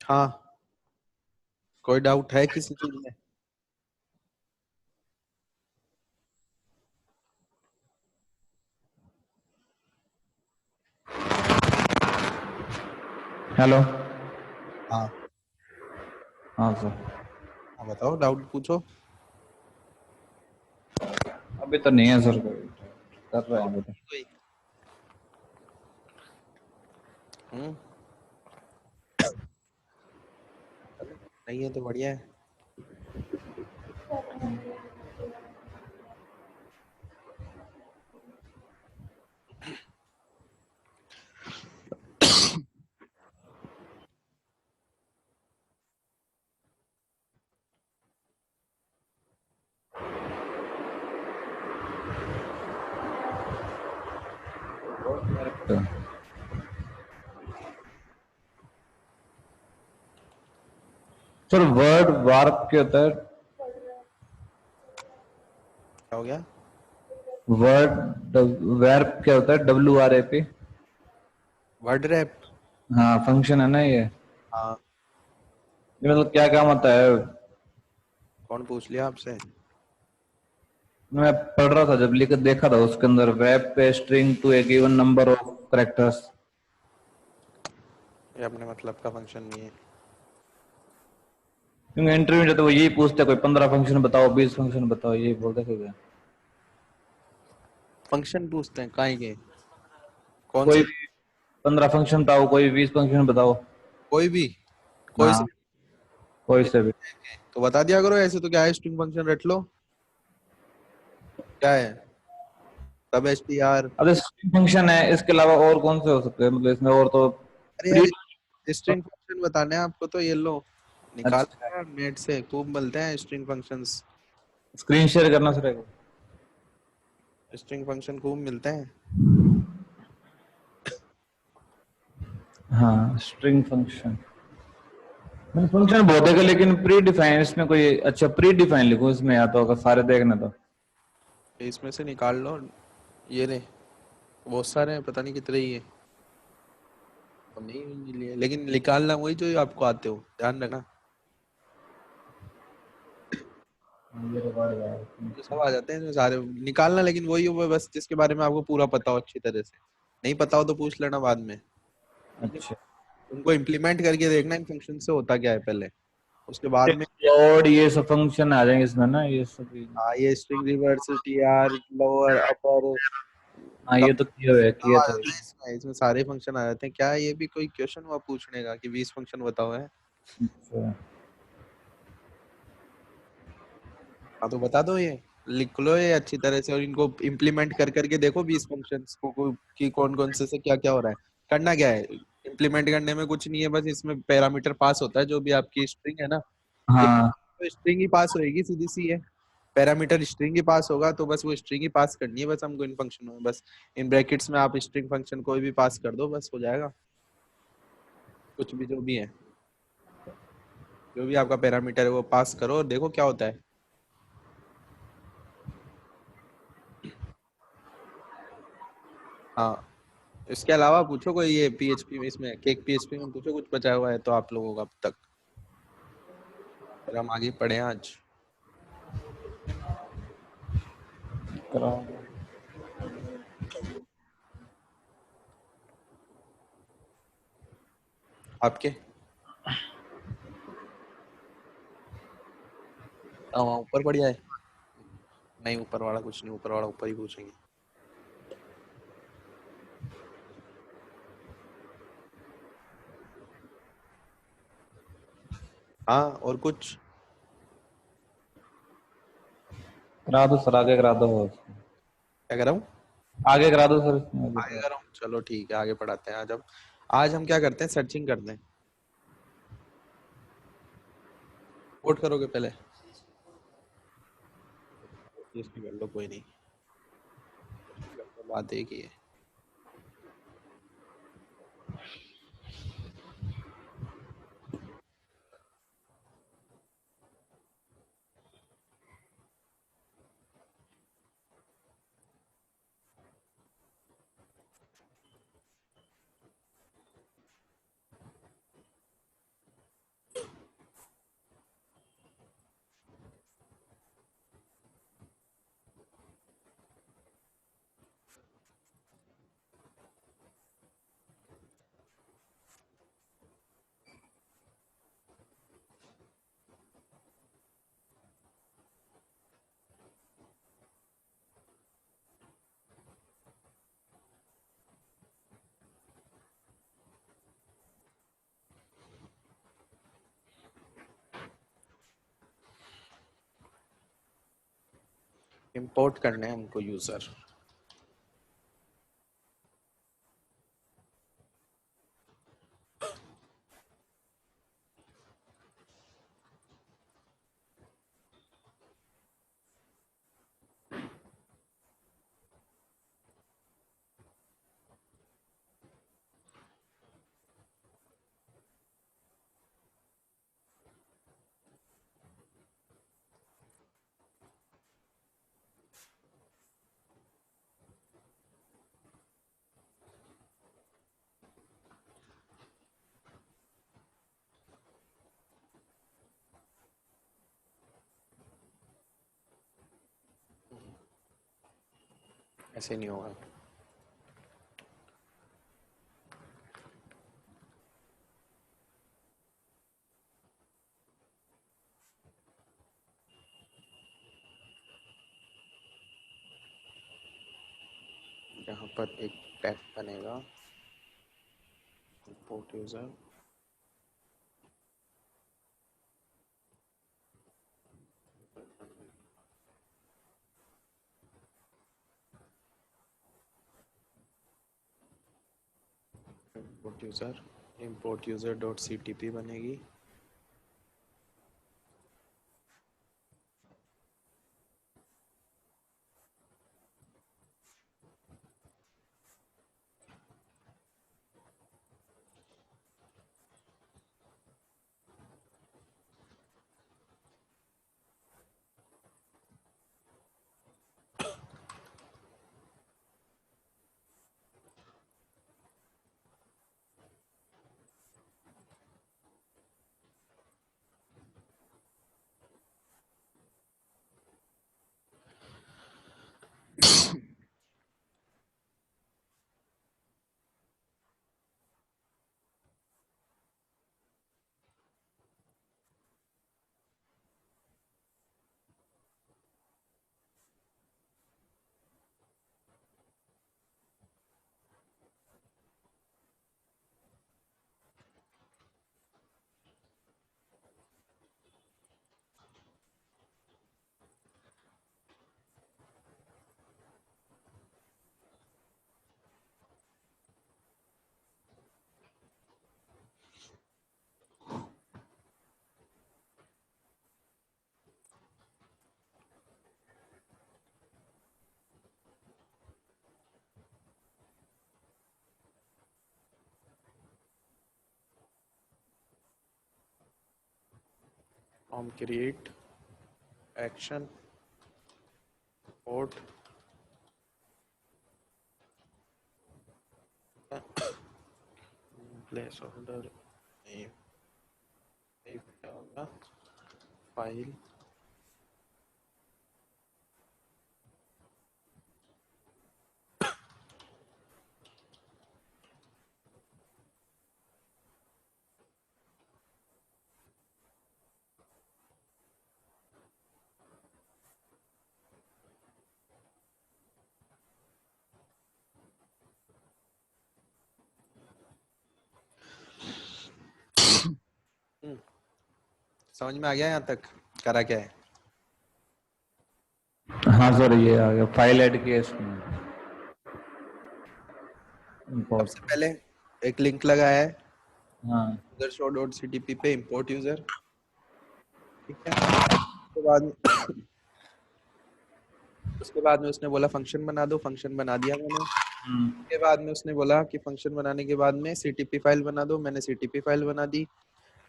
हाँ, कोई डाउट है किसी चीज में? हेलो। हाँ हाँ सर। हाँ, बताओ, डाउट पूछो। अभी तो नहीं है सर, कोई कर रहे हैं अभी तो। कोई हम्म नहीं है तो बढ़िया है। तो सर वर्ड वार्प क्या होता है? क्या हो गया? वर्ड वर्ब क्या होता है? WRAP। Word rap. हाँ फंक्शन है ना ये हाँ, मतलब क्या काम होता है? कौन पूछ लिया आपसे? मैं पढ़ रहा था जब लिख देखा था उसके अंदर वेब पे string to a given number of characters. ये अपने मतलब का फंक्शन नहीं है। क्योंकि इंटरव्यू में जाते वो यही पूछते कोई 15 फंक्शन बताओ 20 फंक्शन बताओ यही बोलते थे। फंक्शन पूछते हैं काहे के? कौन कोई से? भी 15 फंक्शन बताओ, कोई 20 फंक्शन बताओ। कोई भी? कोई से? हाँ कोई से भी। तो बता दिया करो, ऐसे तो क्या है, स्ट्रिंग फंक्शन रट लो। क्या है? सब एच टी आर। अरे स्ट्रिंग फंक्शन है, इसके अलावा और कौन से हो सकते हैं? मतलब इसमें और तो अरे प्री। यार, स्ट्रिंग फंक्शन बताने हैं आपको तो ये लो, निकाल अच्छा यार नेट से, खूब मिलते हैं स्ट्रिंग फंक्शंस। स्क्रीन शेयर करना सर। स्ट्रिंग फंक्शन खूब मिलते हैं। हाँ स्ट्रिंग फंक्शन फंक्शन बहुत है लेकिन प्री डिफाइन इसमें कोई अच्छा प्री डिफाइन लिखो इसमें या तो अगर सारे देखना तो। इसमें से निकाल लो, ये रहे, बहुत सारे हैं, पता नहीं कितने ही है। और नहीं लिए, लेकिन निकालना वही जो आपको आते हो, ध्यान रखना। ये रिकॉर्ड है। जो सब आ जाते हैं जो सारे निकालना, लेकिन वही हो बस जिसके बारे में आपको पूरा पता हो अच्छी तरह से। नहीं पता हो तो पूछ लेना बाद में, ठीक है? अच्छा उनको इम्प्लीमेंट करके देखना इन फंक्शन से होता क्या है पहले, उसके बाद में। और ये सब फंक्शन आ जाएंगे इसमें ना ये सब। ये string reverse, T R, lower, upper, हाँ ये तो किया आ था। जाता है इसमें। इसमें सारे फंक्शन आ जाते हैं। क्या है, ये भी कोई क्वेश्चन हुआ पूछने का कि 20 फंक्शन बताओ है? अच्छा हाँ तो बता दो, ये लिख लो ये अच्छी तरह से, और इनको इम्प्लीमेंट कर करके देखो 20 फंक्शंस को कि कौन कौन से क्या क्या हो रहा है। करना क्या है, इम्प्लीमेंट करने में कुछ नहीं है, बस इसमें पैरामीटर पास होता है, जो भी आपकी स्ट्रिंग है ना, एक हाँ तो स्ट्रिंग ही पास होएगी, सीधी सी है। पैरामीटर स्ट्रिंग ही पास होगा, तो बस वो स्ट्रिंग ही पास करनी है बस हमको इन फंक्शनों में, बस इन ब्रैकेट्स में आप स्ट्रिंग फंक्शन कोई भी पास कर दो, बस हो जाएगा। कुछ भी जो भी है, जो भी आपका पैरामीटर है वो पास करो और देखो क्या होता है। हाँ, इसके अलावा पूछो कोई, ये पीएचपी में, इसमें केक पीएचपी में पूछो कुछ बचा हुआ है तो आप लोगों का अब तक, फिर हम आगे पढ़े आज। कराओ। आपके वहाँ ऊपर बढ़िया है? नहीं, ऊपर वाला कुछ नहीं, ऊपर वाला ऊपर ही पूछेंगे। हाँ, और कुछ? करा दो सर आगे करा दो। क्या कराऊँ? आगे करा दो सर इसमें आगे आगे करा कराऊँ, चलो ठीक है, आगे पढ़ाते हैं आज। अब आज हम क्या करते हैं, सर्चिंग करते हैं। कोड करोगे पहले? इसकी कर लो, कोई नहीं, बात एक ही है। इंपोर्ट करने हैं हमको यूजर। ऐसे नहीं होगा। यहाँ पर एक टैग बनेगा import user. Import user dot CTP बनेगी। Form create action port place holder क्या होगा फाइल समझ में आ गया यहाँ तक करा क्या है? हाँ सर ये आ गया, फाइल ऐड किया इसमें इंपोर्ट। सबसे पहले एक लिंक लगाया है हाँ यूजर शो डॉट CTP पे इंपोर्ट यूजर। ठीक है, उसके बाद में उसने बोला फंक्शन बना दो, फंक्शन बना दिया मैंने। उसके बाद में उसने बोला कि फंक्शन बनाने के बाद में CTP फाइल बना दो, मैंने CTP फाइल बना दी।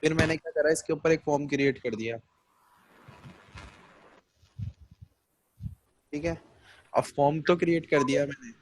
फिर मैंने क्या करा, इसके ऊपर एक फॉर्म क्रिएट कर दिया। ठीक है, अब फॉर्म तो क्रिएट कर दिया मैंने।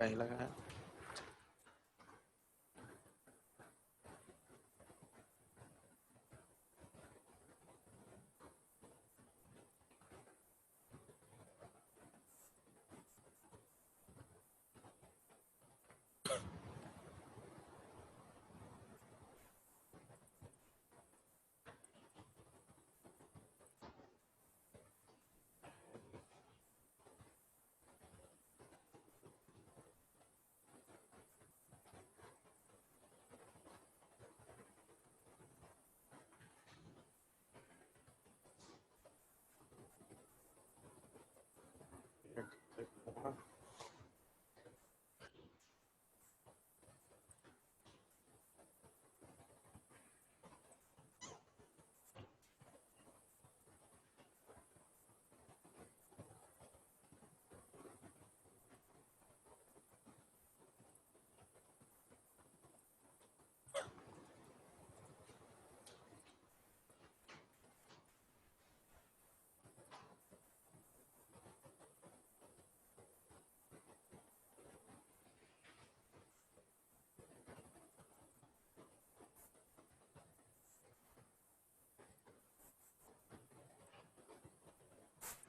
कहीं लगाया।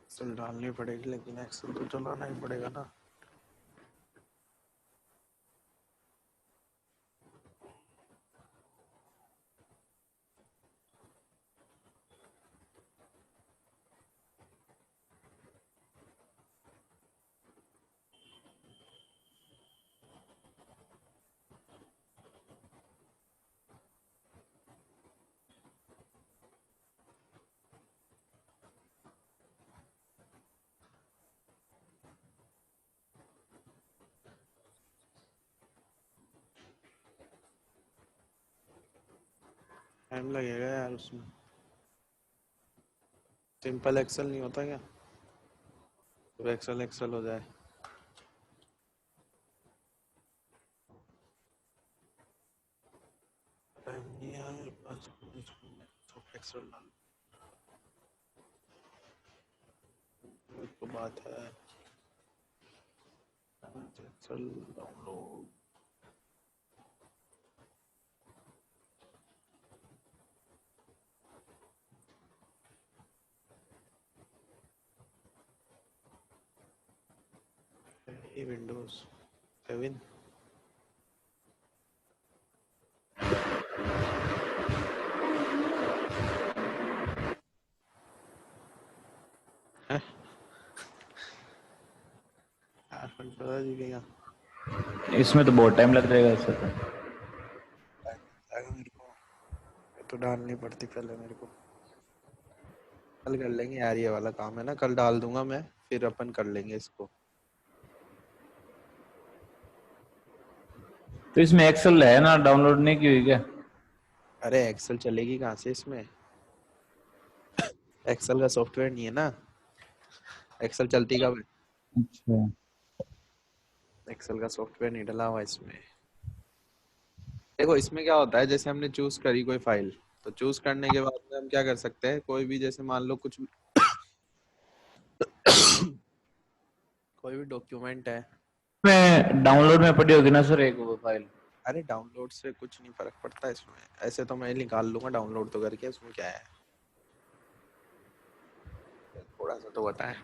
एक्सेल डालनी पड़ेगी, लेकिन एक्सेल तो चलाना ही पड़ेगा ना। टाइम लगेगा यार उसमें। सिंपल एक्सेल नहीं होता क्या? तो एक्सेल एक्सेल हो जाए। टाइम नहीं है मेरे पास, तो एक्सेल डाल। तो बात है एक्सेल डाउनलोड। विंडोज 7। पता जी का इसमें तो बहुत टाइम लग जाएगा इससे तो। मेरे को तो डालनी पड़ती पहले मेरे को। कल कर लेंगे यार, ये वाला काम है ना, कल डाल दूंगा मैं, फिर अपन कर लेंगे इसको। तो इसमें एक्सेल है ना, डाउनलोड नहीं की हुई क्या? अरे एक्सेल चलेगी कहाँ से इसमें? एक्सेल का सॉफ्टवेयर नहीं है ना। एक्सेल चलती कब है? अच्छा। एक्सेल का सॉफ्टवेयर नहीं डला हुआ इसमें। देखो इसमें क्या होता है, जैसे हमने चूज करी कोई फाइल, तो चूज करने के बाद में हम क्या कर सकते हैं, कोई भी जैसे मान लो कुछ कोई भी डॉक्यूमेंट है। में डाउनलोड में पड़ी होगी ना सर एक वो फाइल? अरे डाउनलोड से कुछ नहीं फर्क पड़ता इसमें, ऐसे तो मैं निकाल लूंगा डाउनलोड तो करके, उसमें क्या है, थोड़ा सा तो बताएं।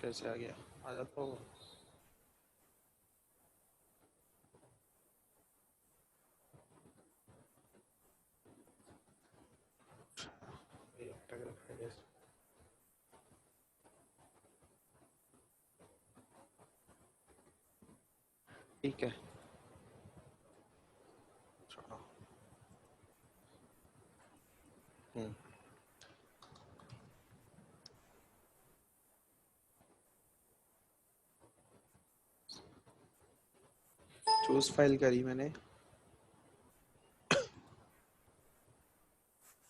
कैसे आ गया? आ जाता होगा। ठीक है, छोड़ो। चूज फाइल करी मैंने।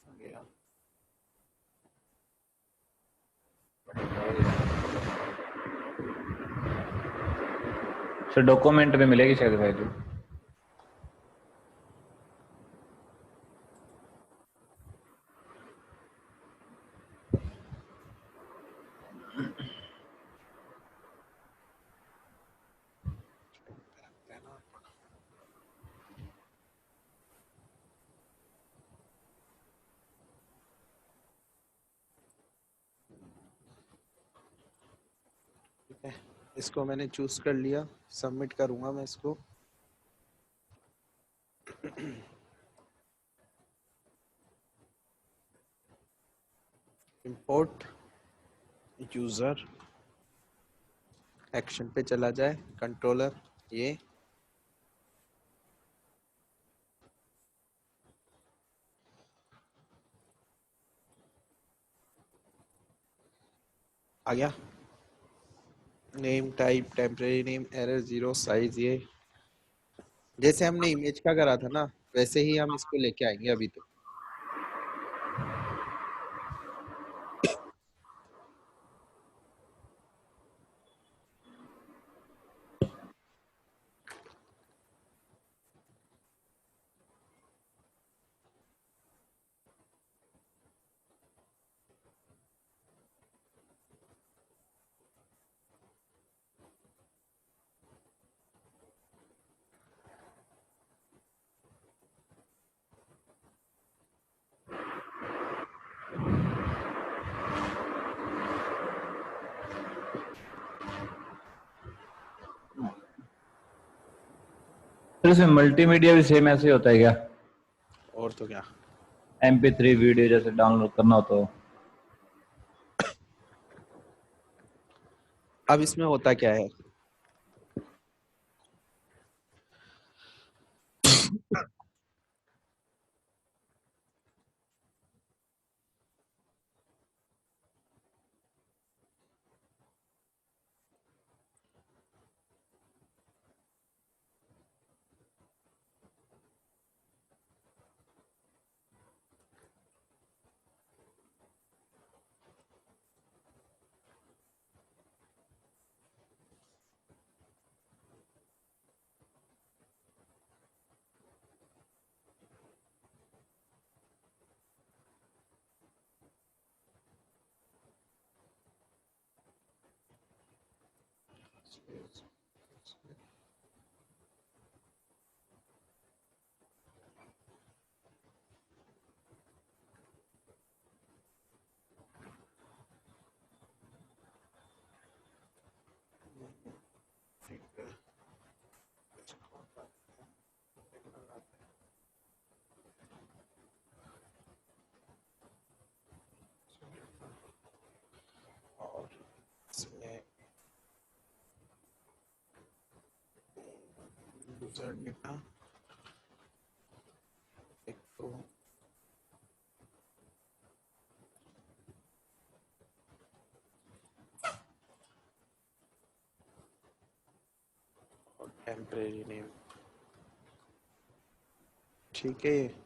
आ गया। सर डॉक्यूमेंट में मिलेगी शायद फाइल। ठीक है, इसको मैंने चूज कर लिया, सबमिट करूंगा मैं इसको। इंपोर्ट यूजर एक्शन पे चला जाए, कंट्रोलर ये आ गया। Name type temporary name, error 0, size ये जैसे हमने इमेज का करा था ना, वैसे ही हम इसको लेके आएंगे अभी तो। सर इसमें मल्टीमीडिया भी सेम ऐसे ही होता है क्या? और तो क्या, MP3 वीडियो जैसे डाउनलोड करना हो तो? अब इसमें होता क्या है, यूजर डेटा एक तो और टेम्परेरी नेम, ठीक है।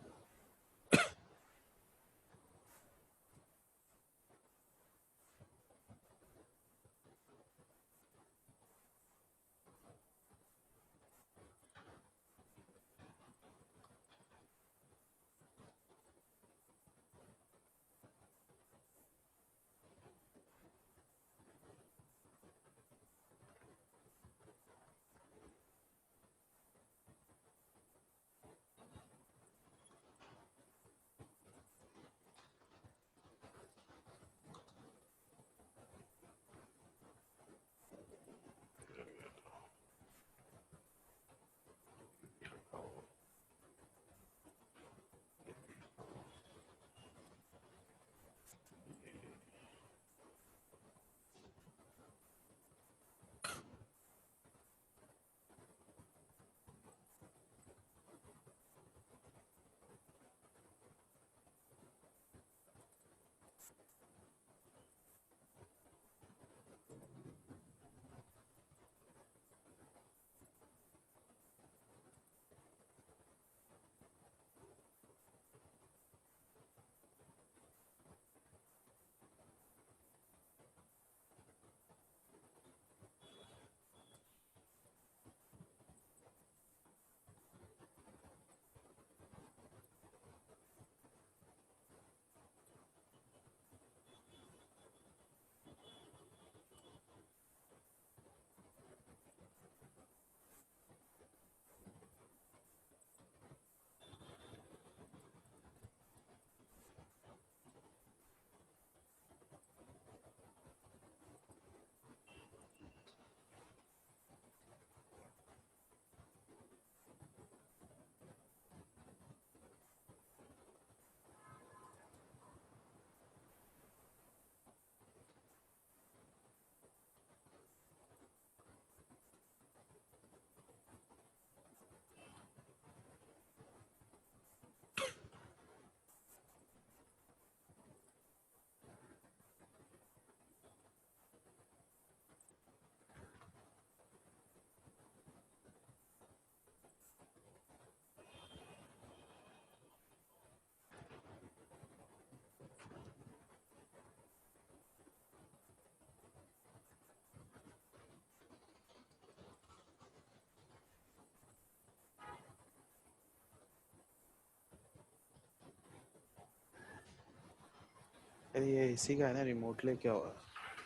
अरे ये इसी का है ना, रिमोट ले क्या हुआ,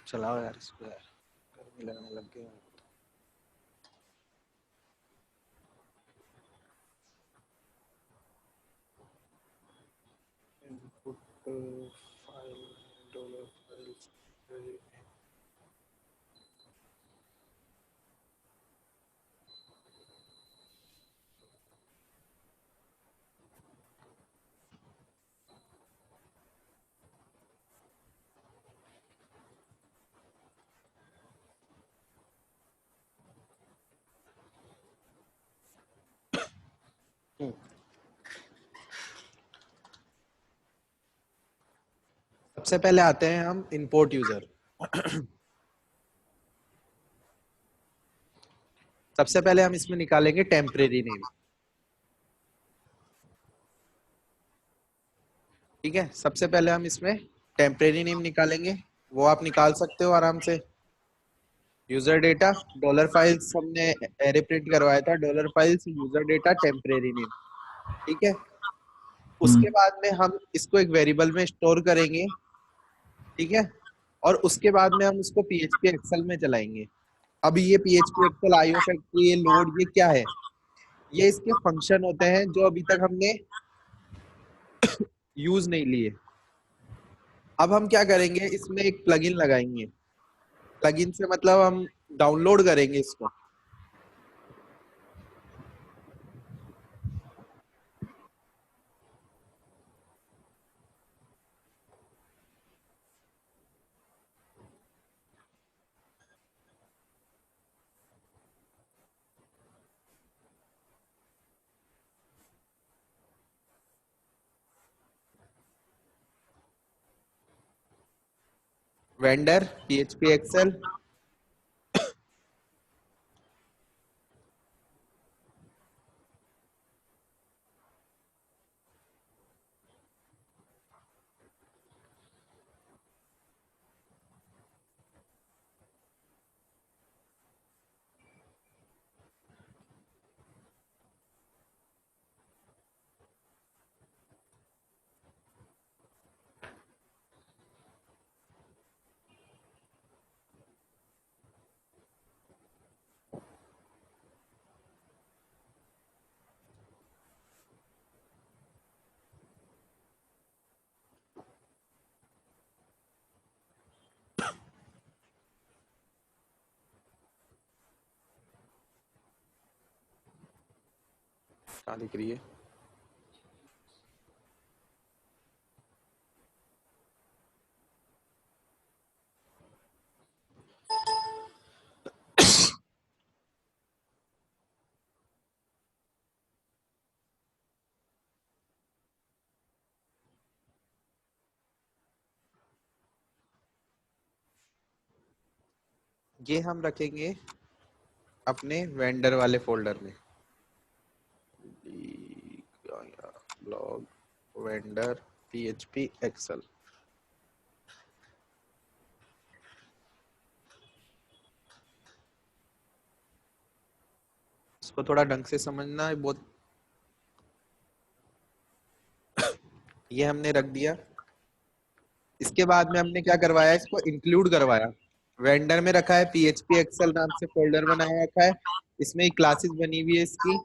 चलाओ यार इसको यार, गर्मी लगने लग गई। इनपुट फाइल डॉलर फाइल्स सबसे पहले आते हैं हम इंपोर्ट यूजर। सबसे पहले हम इसमें निकालेंगे टेम्परेरी नेम, ठीक है। सबसे पहले हम इसमें टेम्परेरी नेम निकालेंगे, वो आप निकाल सकते हो आराम से। यूजर डेटा डॉलर फाइल्स हमने एरे प्रिंट करवाया था, dollar files user data temporary name, ठीक है। उसके बाद में हम इसको एक वेरिएबल में स्टोर करेंगे, ठीक है। और उसके बाद में हम उसको पीएचपी एक्सेल में चलाएंगे। अब ये पीएचपी एक्सेल, आईओ फैक्ट्री, ये लोड, ये क्या है? ये इसके फंक्शन होते हैं जो अभी तक हमने यूज नहीं लिए। अब हम क्या करेंगे, इसमें एक प्लगइन लगाएंगे। प्लगइन से मतलब हम डाउनलोड करेंगे इसको। वेंडर PHP एक्सेल, क्या दिख रही है? ये हम रखेंगे अपने वेंडर वाले फोल्डर में, ब्लॉग वेंडर PHP एक्सेल। इसको थोड़ा ढंग से समझना है बहुत। ये हमने रख दिया। इसके बाद में हमने क्या करवाया, इसको इंक्लूड करवाया। वेंडर में रखा है, PHP एक्सेल नाम से फोल्डर बनाया रखा है, इसमें क्लासेस बनी हुई है इसकी,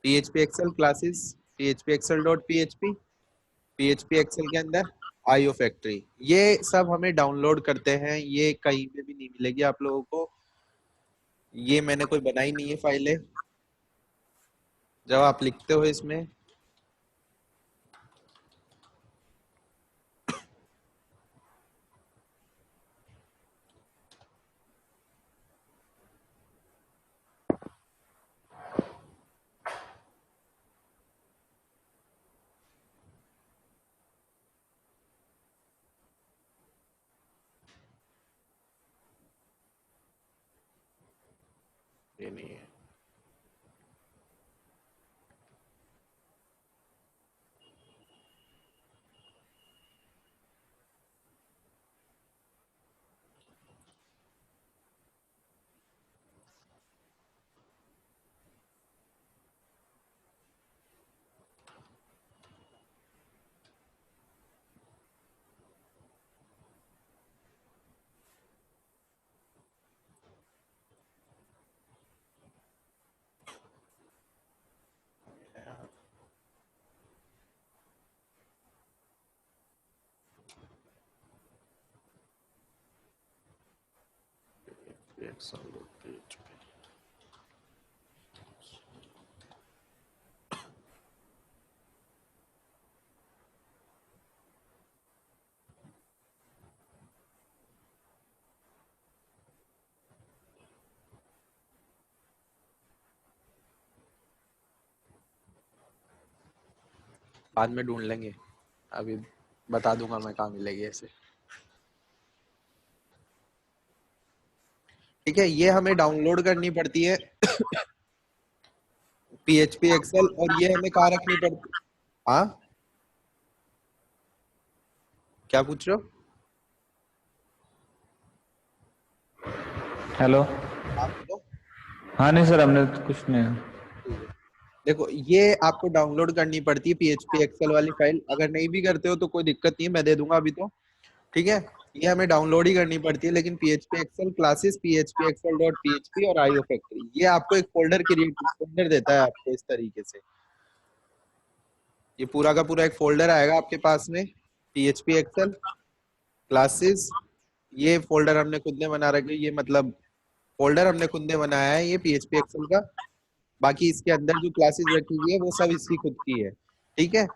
PHP Excel classes, PHP Excel dot PHP Excel के अंदर IO फैक्ट्री। ये सब हमें डाउनलोड करते हैं, ये कहीं पे भी नहीं मिलेगी आप लोगों को। ये मैंने कोई बनाई नहीं है फाइलें। जब आप लिखते हो इसमें, ये नहीं है। Excel dot PHP। बाद में ढूंढ लेंगे, अभी बता दूंगा मैं कहाँ मिलेगी ऐसे। ठीक है, ये हमें डाउनलोड करनी पड़ती है PHP एक्सेल, और ये हमें कहाँ रखनी पड़ती। हाँ, क्या पूछ रहे हो? हेलो। हाँ बोलो। हाँ नहीं सर, हमने तो कुछ नहीं। ठीक है, देखो ये आपको डाउनलोड करनी पड़ती है PHP एक्सेल वाली फाइल। अगर नहीं भी करते हो तो कोई दिक्कत नहीं है, मैं दे दूंगा अभी तो। ठीक है, ये हमें डाउनलोड ही करनी पड़ती है, लेकिन PHP Excel classes, PHP Excel dot PHP और IO फैक्ट्री, ये आपको एक फोल्डर देता है आपको इस तरीके से। ये पूरा का पूरा एक फोल्डर आएगा आपके पास में, PHP एक्सेल क्लासेस। ये फोल्डर हमने खुद ने बना रखे, ये मतलब फोल्डर हमने खुद ने बनाया है ये PHP एक्सेल का। बाकी इसके अंदर जो क्लासेस रखी हुई है वो सब इसकी खुद की है। ठीक है,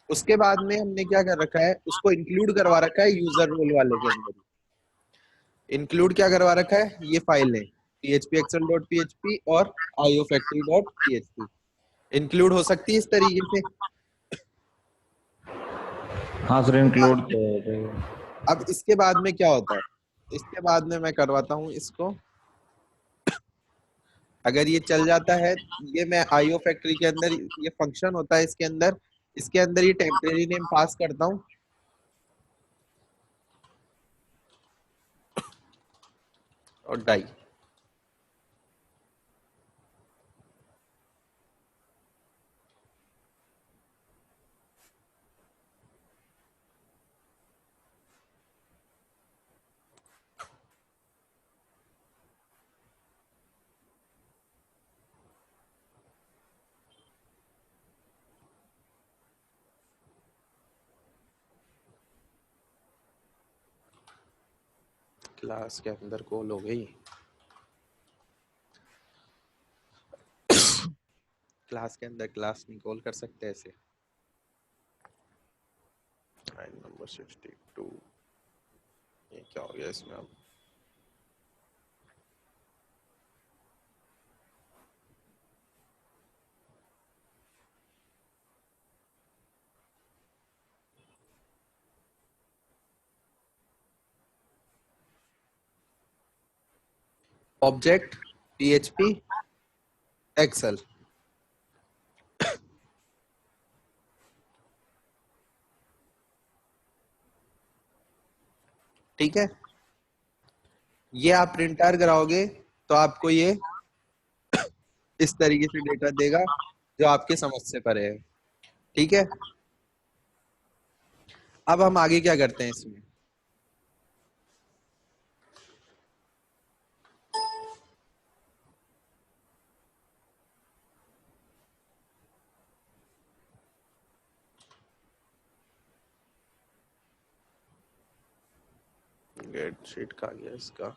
उसके बाद में हमने क्या कर रखा है, उसको इंक्लूड करवा रखा है यूजर रोल वाले के अंदर। इंक्लूड क्या करवा रखा है, ये फाइल है PHP एक्सेल डॉट PHP और IO factory dot PHP। Include हो सकती है इस तरीके से। हाँ सर, इंक्लूड तो रहेगा। अब इसके बाद में क्या होता है, इसके बाद में मैं करवाता हूँ इसको। अगर ये चल जाता है, ये मैं आईओ फैक्ट्री के अंदर ये फंक्शन होता है, इसके अंदर ये टेम्परेरी नेम पास करता हूँ और डाई। क्लास के अंदर कॉल हो गई, क्लास के अंदर क्लास नहीं कॉल कर सकते ऐसे। लाइन नंबर 62, ये क्या हो गया इसमें अब। ऑब्जेक्ट पीएचपी एक्सेल, ठीक है। ये आप प्रिंट आर कराओगे तो आपको ये इस तरीके से डेटा देगा जो आपके समझ से परे है, ठीक है। अब हम आगे क्या करते हैं इसमें, गेट शीट का गया इसका।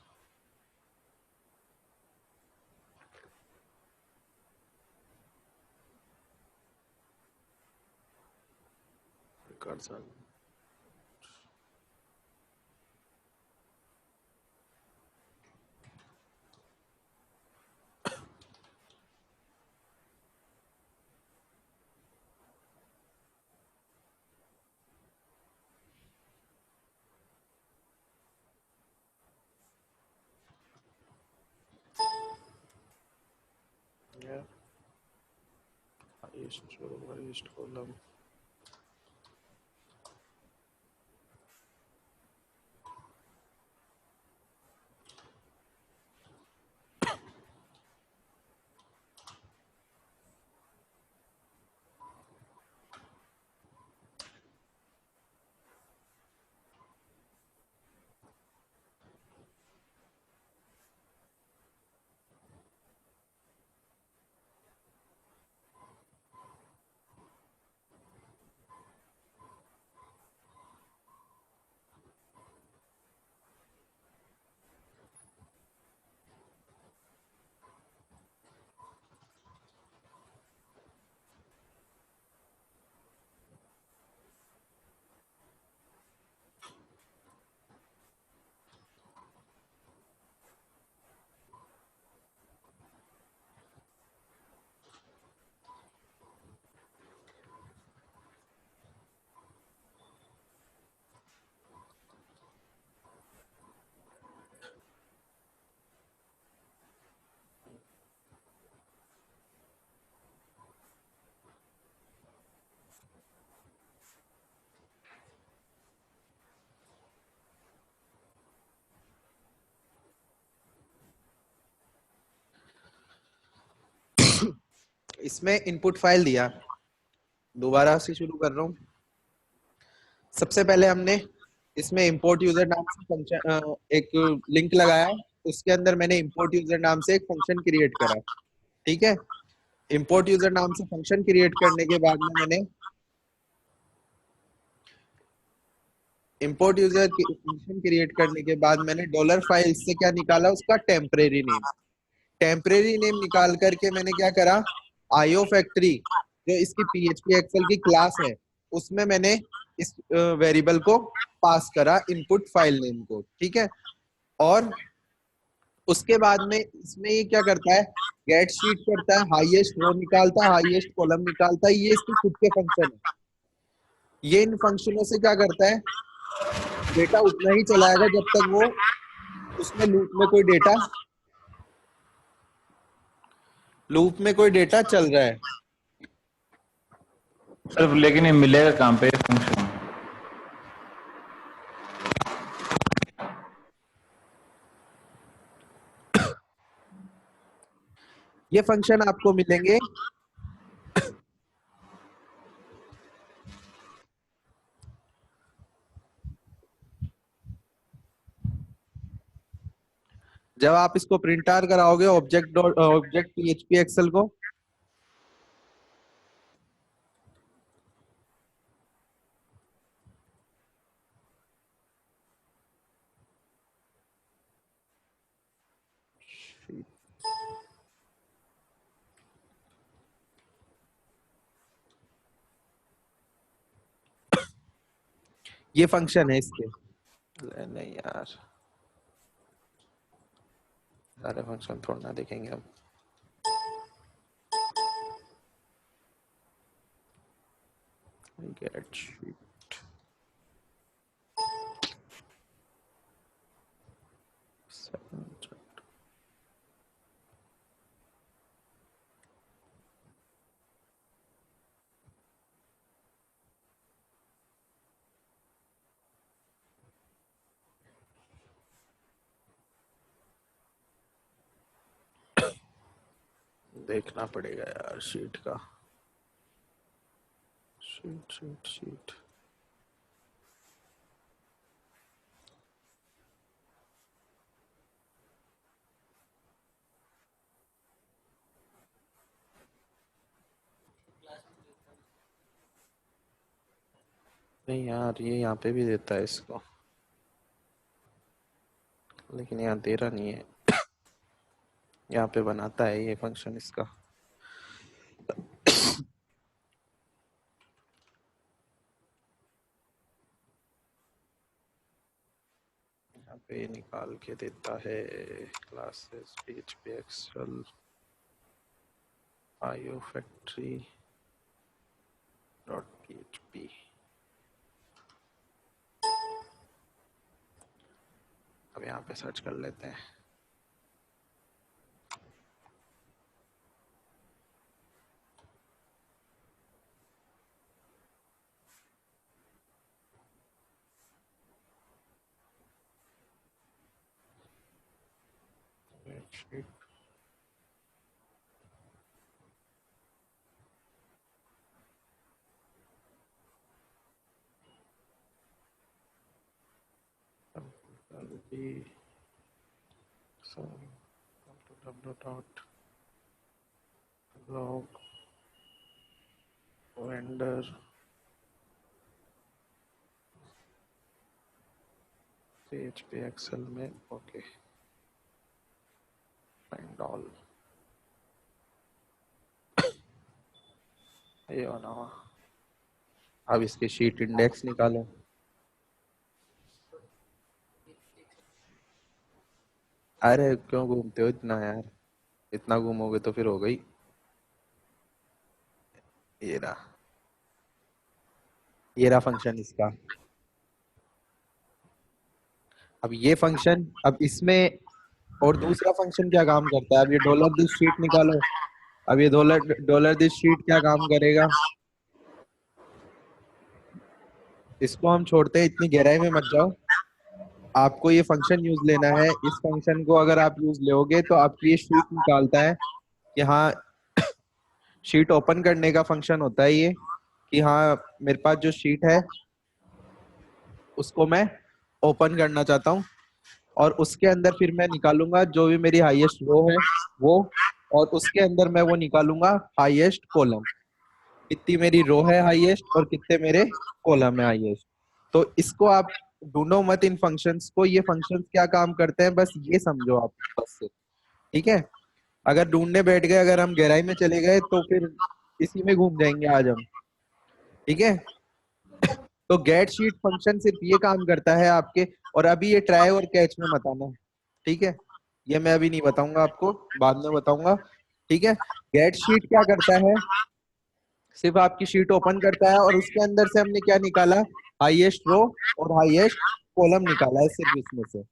कर्सर हाईएस्ट कॉलम, इसमें इनपुट फाइल दिया। दोबारा से शुरू कर रहा हूँ। सबसे पहले हमने इसमें इंपोर्ट यूजर नाम से फंक्शन एक लिंक लगाया, उसके अंदर मैंने इंपोर्ट यूजर नाम से एक फंक्शन क्रिएट करा, ठीक है। इंपोर्ट यूजर नाम से फंक्शन क्रिएट करने के बाद में मैंने इंपोर्ट यूजर फंक्शन क्रिएट करने के बाद मैंने डॉलर फाइल से क्या निकाला, उसका टेम्परेरी नेम। टेम्परेरी नेम निकाल करके मैंने क्या करा, आईओ फैक्ट्री जो इसकी पीएचपी एक्सेल की क्लास है उसमें मैंने इस वेरिएबल को पास करा, इनपुट फाइल नेम को, ठीक है। और उसके बाद में इसमें ये क्या करता है, गेट शीट करता है, हाईएस्ट रो निकालता है, हाईएस्ट कॉलम निकालता है, ये इसके खुद के फंक्शन है। ये इन फंक्शनों से क्या करता है, डेटा उतना ही चलाएगा जब तक वो उसमें लूप में कोई डेटा चल रहा है। सर लेकिन ये मिलेगा कहाँ पे फंक्शन? ये फंक्शन आपको मिलेंगे जब आप इसको प्रिंट आर कराओगे ऑब्जेक्ट पीएचपी एक्सेल को। ये फंक्शन है इसके। नहीं यार, सारे फंक्शन थोड़ा ना देखेंगे हम। गेट शीट देखना पड़ेगा यार शीट का। शीट शीट शीट नहीं यार, ये यहाँ पे भी देता है इसको, लेकिन यहाँ दे रहा नहीं है। यहाँ पे बनाता है ये फंक्शन इसका। यहाँ पे निकाल के देता है classes PHP Excel IO factory .php। अब यहाँ पे सर्च कर लेते हैं। So www.log vendor PHP Excel में ओके फाइंड ऑल ये बना हुआ। अब इसके शीट इंडेक्स निकालो। अरे क्यों घूमते हो इतना यार, इतना घूमोगे तो फिर हो गई। ये रहा फंक्शन इसका। अब ये फंक्शन, अब इसमें और दूसरा फंक्शन क्या काम करता है, अब ये डॉलर दिस शीट निकालो। अब ये डॉलर दिस शीट क्या काम करेगा, इसको हम छोड़ते हैं, इतनी गहराई में मत जाओ। आपको ये फंक्शन यूज लेना है। इस फंक्शन को अगर आप यूज लोगे तो आपकी ये शीट निकालता है कि हाँ, शीट ओपन करने का फंक्शन होता है ये, कि हाँ मेरे पास जो शीट है उसको मैं ओपन करना चाहता हूँ, और उसके अंदर फिर मैं निकालूंगा जो भी मेरी हाईएस्ट रो है वो, और उसके अंदर मैं वो निकालूंगा हाईएस्ट कॉलम, कितनी मेरी रो है हाईएस्ट और कितने मेरे कॉलम है हाईएस्ट। तो इसको आप ढूंढो मत इन फंक्शंस को, ये फंक्शंस क्या काम करते हैं बस ये समझो आप बस से, ठीक है। अगर ढूंढने बैठ गए, अगर हम गहराई में चले गए तो फिर इसी में घूम जाएंगे आज हम, ठीक है। तो गेट शीट फंक्शन सिर्फ ये काम करता है आपके, और अभी ये ट्राई और कैच में मत आना, ठीक है। ये मैं अभी नहीं बताऊंगा आपको, बाद में बताऊंगा, ठीक है। गेट शीट क्या करता है, सिर्फ आपकी शीट ओपन करता है और उसके अंदर से हमने क्या निकाला, हाईएस्ट रो और हाईएस्ट कॉलम निकाला है सिर्फ इसमें से।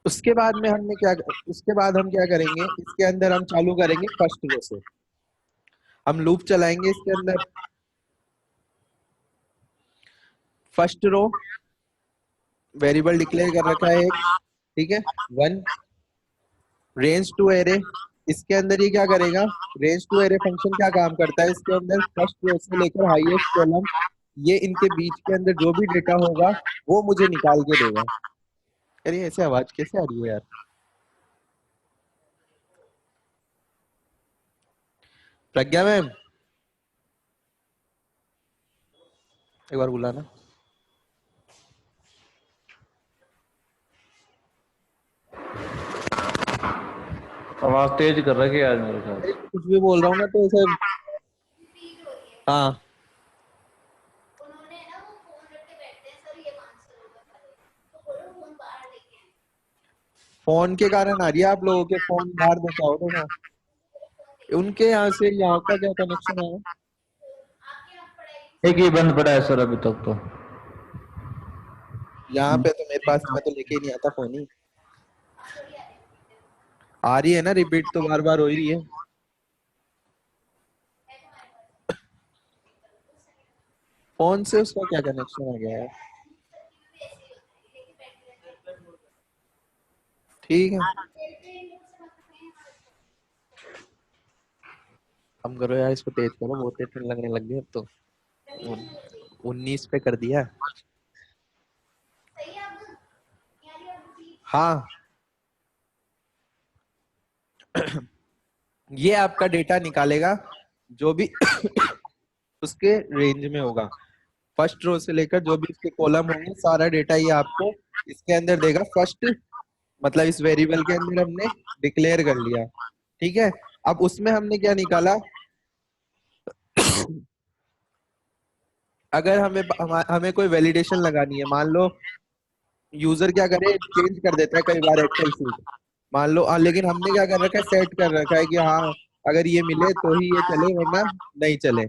उसके बाद में हमने क्या, उसके बाद हम क्या करेंगे, इसके अंदर हम चालू करेंगे फर्स्ट रो से, हम लूप चलाएंगे इसके अंदर। फर्स्ट रो वेरिएबल डिक्लेयर कर रखा है एक, ठीक है, 1 रेंज टू एरे। इसके अंदर ये क्या करेगा, रेंज टू एरे फंक्शन क्या काम करता है, इसके अंदर फर्स्ट रो से लेकर हाईएस्ट कॉलम, ये इनके बीच के अंदर जो भी डेटा होगा वो मुझे निकाल के देगा। अरे ऐसे आवाज कैसे आ रही है यार। प्रज्ञा मैम एक बार बुलाना। आवाज तेज कर रखी है आज मेरे अरे साथ। मैं कुछ भी बोल रहा हूँ ना तो ऐसे। हाँ फोन के कारण आ रही है, आप लोगों के फोन बाहर देता हो ना, उनके यहाँ से यहाँ का क्या कनेक्शन है। एक ही बंद पड़ा है सर अभी तक तो। यहाँ पे तो मेरे पास, मैं तो लेके ही नहीं आता फोन ही। आ रही है ना रिपीट तो बार बार हो ही रही है। फोन से उसका क्या कनेक्शन आ गया है। ठीक है कम करो यार, इसको तेज करो, बहुत तेज लगने लग गई अब तो। 19 पे कर दिया। हाँ ये आपका डेटा निकालेगा जो भी उसके रेंज में होगा, फर्स्ट रो से लेकर जो भी इसके कॉलम होंगे सारा डेटा ये आपको इसके अंदर देगा। फर्स्ट मतलब इस वेरिएबल के अंदर हमने डिक्लेयर कर लिया, ठीक है। अब उसमें हमने क्या निकाला, अगर हमें कोई वैलिडेशन लगानी है, मान लो यूजर क्या करे, चेंज कर देता है कई बार एक्सेल शीट, मान लो लेकिन हमने क्या कर रखा है, सेट कर रखा है कि हाँ अगर ये मिले तो ही ये चले वरना नहीं चले।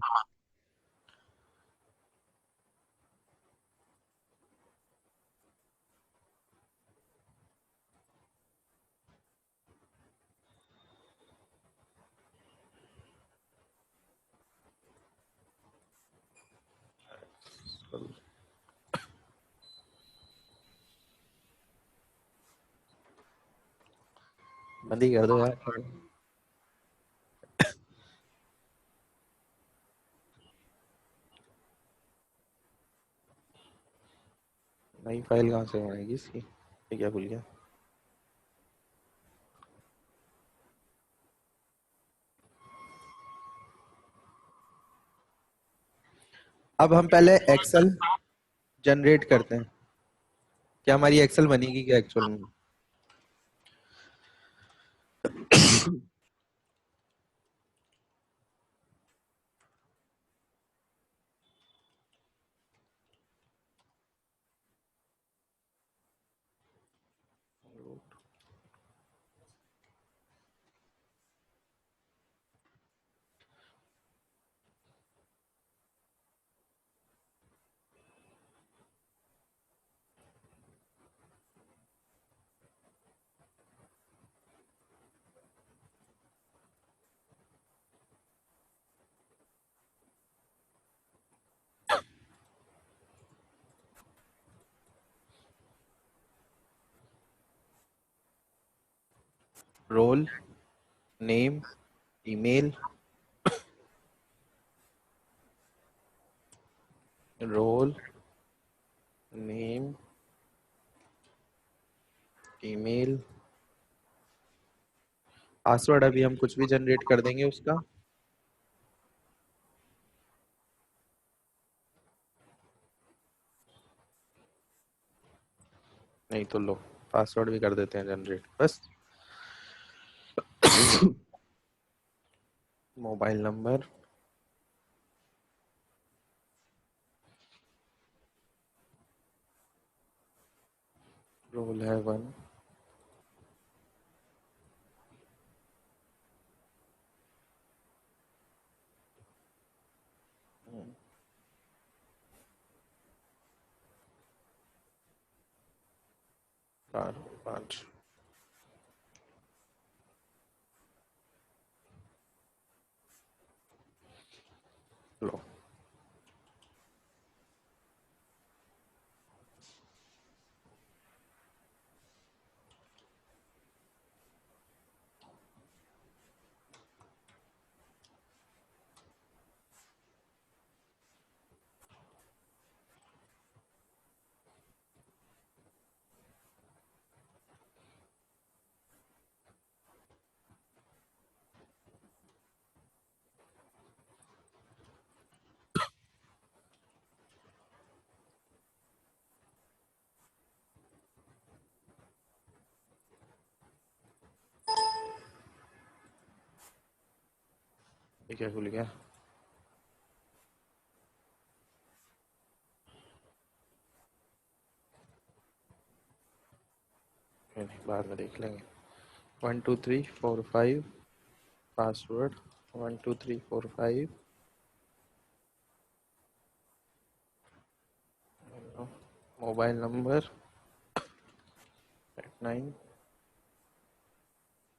बंद ही कर दो यार। नई फाइल कहाँ से आएगी इसकी, ये क्या भूल गया। अब हम पहले एक्सेल जनरेट करते हैं, क्या हमारी एक्सेल बनेगी क्या एक्चुअल में। Role, name, email, role name email password अभी हम कुछ भी जनरेट कर देंगे उसका। नहीं तो लो पासवर्ड भी कर देते हैं जनरेट बस। मोबाइल नंबर रोल है 1 4 5 लो। ये क्या खुल गया? नहीं बाद में देख लेंगे। 1 2 3 4 5 पासवर्ड 1 2 3 4 5 मोबाइल नंबर 9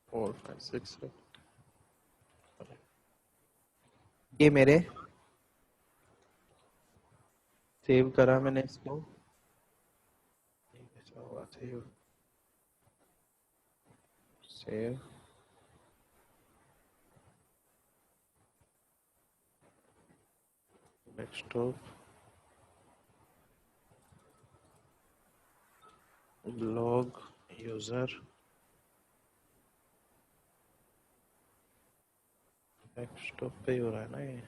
4 5 6 ये मेरे सेव करा मैंने इसको। Save save desktop log user desktop पे ही हो रहा है ना ये।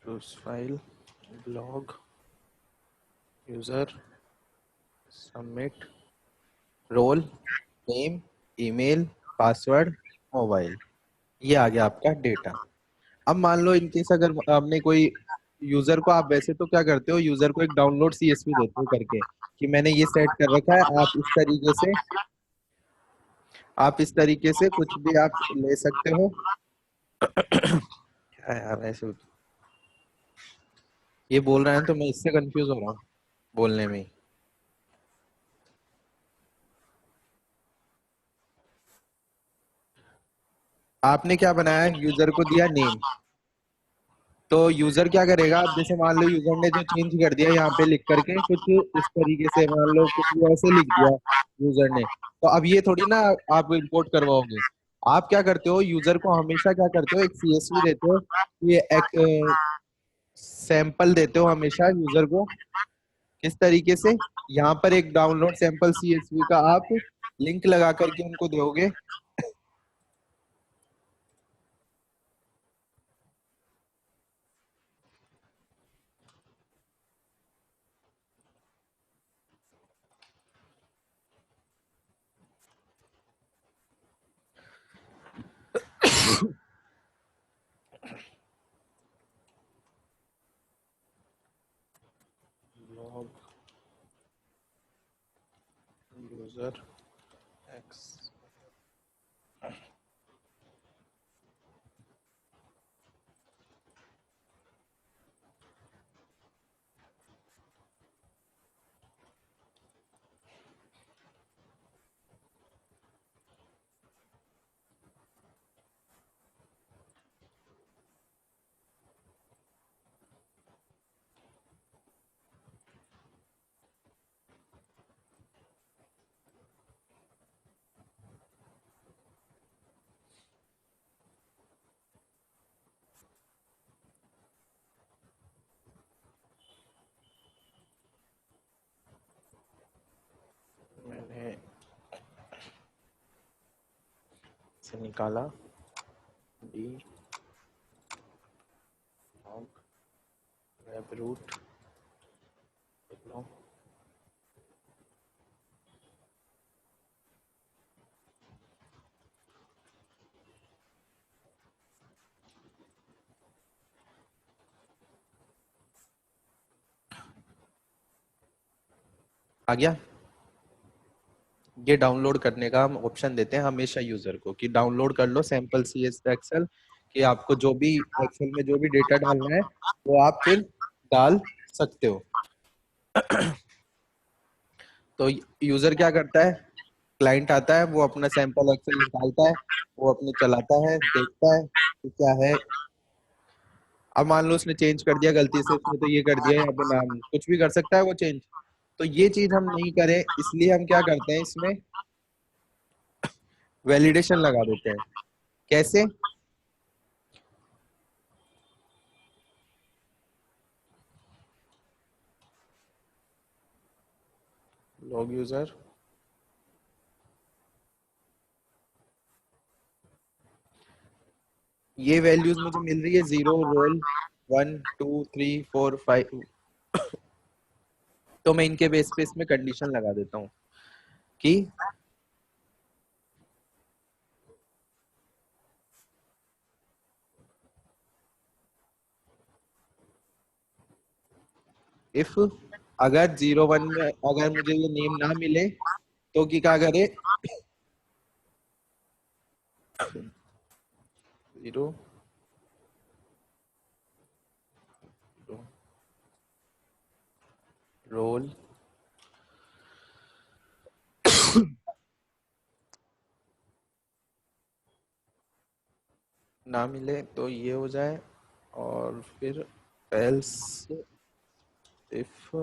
Choose file blog user submit role name email password mobile. ये आ गया आपका डेटा। अब मान लो इनकेस अगर आपने कोई यूजर को, आप वैसे तो क्या करते हो यूजर को एक डाउनलोड सीएसवी देते हो करके कि मैंने ये सेट कर रखा है, आप इस तरीके से कुछ भी आप ले सकते हो। क्या यार ऐसे ये बोल रहा है तो मैं इससे कंफ्यूज हो रहा हूँ बोलने में ही। आपने क्या बनाया, यूजर को दिया नेम। तो यूजर क्या करेगा, अब जैसे मान लो यूजर ने जो चेंज कर दिया यहाँ पे लिख करके कुछ इस तरीके से, मान लो कुछ भी ऐसे लिख दिया यूजर ने, तो अब ये थोड़ी ना आप इंपोर्ट करवाओगे। आप क्या करते हो, यूजर को हमेशा क्या करते हो, एक सीएसवी देते हो, ये एक सैंपल देते हो हमेशा यूजर को। किस तरीके से, यहाँ पर एक डाउनलोड सैंपल सीएसवी का आप लिंक लगा करके उनको दोगे। User x. मैंने से निकाला डी लॉग वेब रूट। आ गया। ये डाउनलोड करने का हम ऑप्शन देते हैं हमेशा यूजर को कि डाउनलोड कर लो सैंपल सी एस एक्सेल, कि आपको जो भी एक्सेल में जो भी डेटा डालना है वो आप फिर डाल सकते हो। तो यूजर क्या करता है, क्लाइंट आता है, वो अपना सैंपल एक्सेल निकालता है, वो अपने चलाता है, देखता है कि क्या है। अब मान लो उसने चेंज कर दिया गलती से, उसने तो ये कर दिया, यहाँ पे नाम कुछ भी कर सकता है वो चेंज। तो ये चीज हम नहीं करें, इसलिए हम क्या करते हैं, इसमें वैलिडेशन लगा देते हैं। कैसे? लॉग यूजर ये वैल्यूज मुझे मिल रही है 0 रोल 1 2 3 4 5, तो मैं इनके बेस पे इसमें कंडीशन लगा देता हूँ कि इफ अगर 0 1 में अगर मुझे ये नेम ना मिले तो कि क्या करे, 0 रोल ना मिले तो ये हो जाए, और फिर एल्स इफ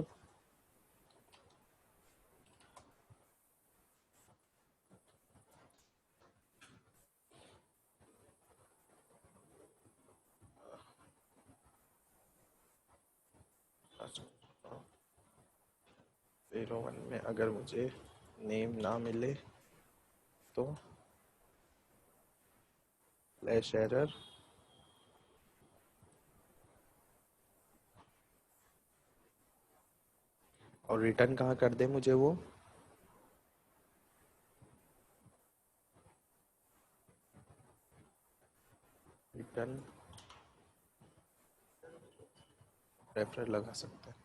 जीरो वन में अगर मुझे नेम ना मिले तो फ्लैश एरर, और रिटर्न कहाँ कर दे मुझे वो, रिटर्न रेफर लगा सकते हैं।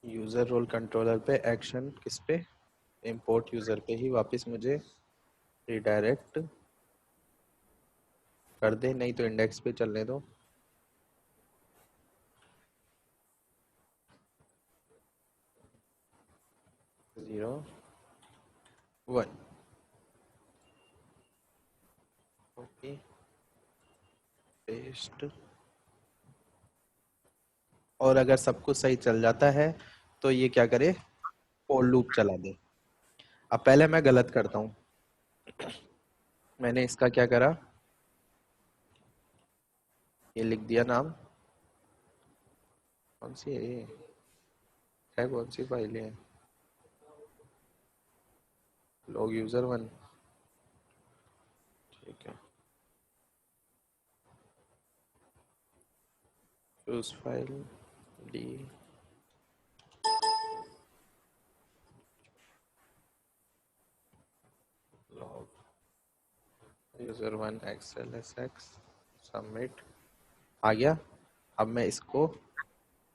यूजर रोल कंट्रोलर पे एक्शन किस पे, इंपोर्ट यूजर पे ही वापस मुझे रिडायरेक्ट कर दे, नहीं तो इंडेक्स पे चलने दो। 0 1 ओके पेस्ट। और अगर सब कुछ सही चल जाता है तो ये क्या करे, फॉर लूप चला दे। अब पहले मैं गलत करता हूँ, मैंने इसका क्या करा, ये लिख दिया नाम, कौन सी है ये, है कौन सी फाइल है, लॉग यूजर 1, ठीक है, choose file D log user 1 XL S X, submit. आ गया। अब मैं इसको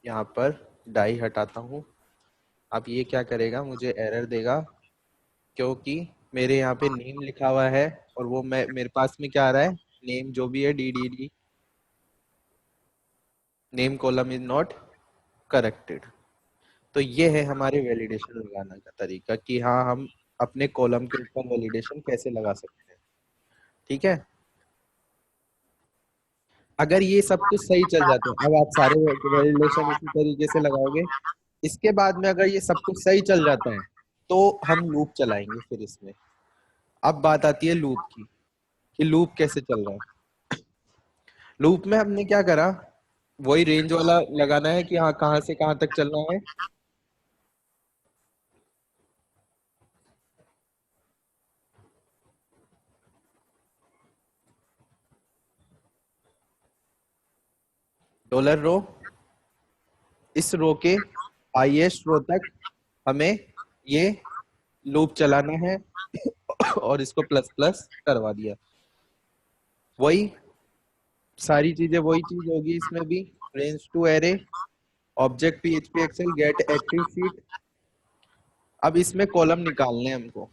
यहाँ पर डाई हटाता हूँ। अब ये क्या करेगा, मुझे एरर देगा क्योंकि मेरे यहाँ पे नेम लिखा हुआ है और वो मैं मेरे पास में क्या आ रहा है, नेम जो भी है D D D, name column is not corrected. तो ये है हमारे वैलिडेशन लगाने का तरीका कि हाँ हम अपने कॉलम के ऊपर वैलिडेशन कैसे लगा सकते हैं। ठीक है, अगर ये सब कुछ सही चल जाता है, अब आप सारे वैलिडेशन इसी तरीके से लगाओगे, इसके बाद में अगर ये सब कुछ सही चल जाता है तो हम लूप चलाएंगे फिर इसमें। अब बात आती है लूप की कि लूप कैसे चल रहा है। लूप में हमने क्या करा, वही रेंज वाला लगाना है कि हाँ कहाँ से कहाँ तक चलना है। डॉलर रो, इस रो के हाईएस्ट रो तक हमें ये लूप चलाना है और इसको प्लस प्लस करवा दिया। वही सारी चीजें वही चीज होगी इसमें भी, range to array, object PHP Excel get active sheet. अब इसमें कॉलम निकालने हैं हमको।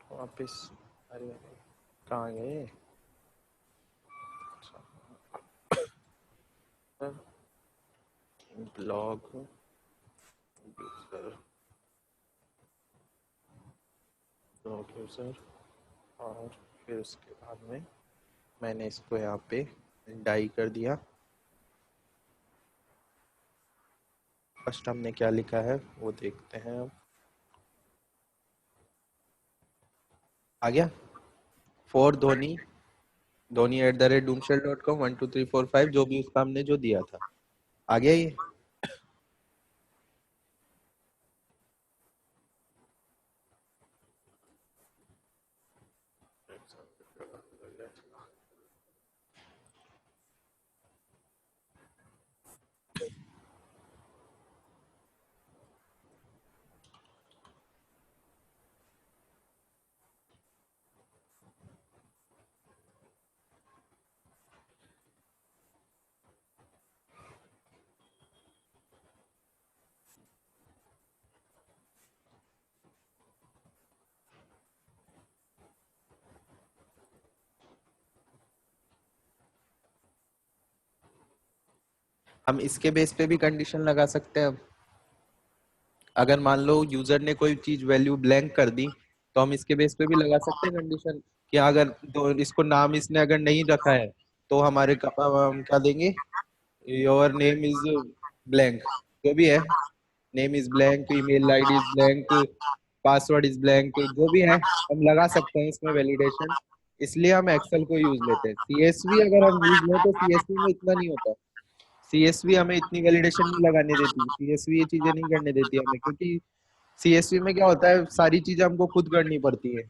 वापिस, अरे कहाँ गए, ब्लॉग यूजर, ब्लॉग यूजर, और फिर उसके बाद में मैंने इसको यहाँ पे डाई कर दिया। फर्स्ट हमने क्या लिखा है वो देखते हैं अब। आ गया, फॉर धोनी, धोनी @doomshell.com 1 2 3 4 5, जो भी उसका हमने जो दिया था, आ गया ये। हम इसके बेस पे भी कंडीशन लगा सकते हैं अब। अगर मान लो यूजर ने कोई चीज वैल्यू ब्लैंक कर दी तो हम इसके बेस पे भी लगा सकते हैं कंडीशन कि अगर इसको नाम इसने अगर नहीं रखा है तो हमारे हम क्या देंगे, योर नेम इज ब्लैंक, जो भी है, name is blank, email ID is blank, password is blank, जो भी है हम लगा सकते हैं इसमें वैलिडेशन। इसलिए हम एक्सेल को यूज लेते हैं। सीएसवी अगर हम यूज लें तो सीएसवी में इतना नहीं होता। सीएसवी हमें इतनी वैलिडेशन नहीं लगाने देती, सीएसवी ये चीजें नहीं करने देती हमें, क्योंकि सीएसवी में क्या होता है सारी चीजें हमको खुद करनी पड़ती है।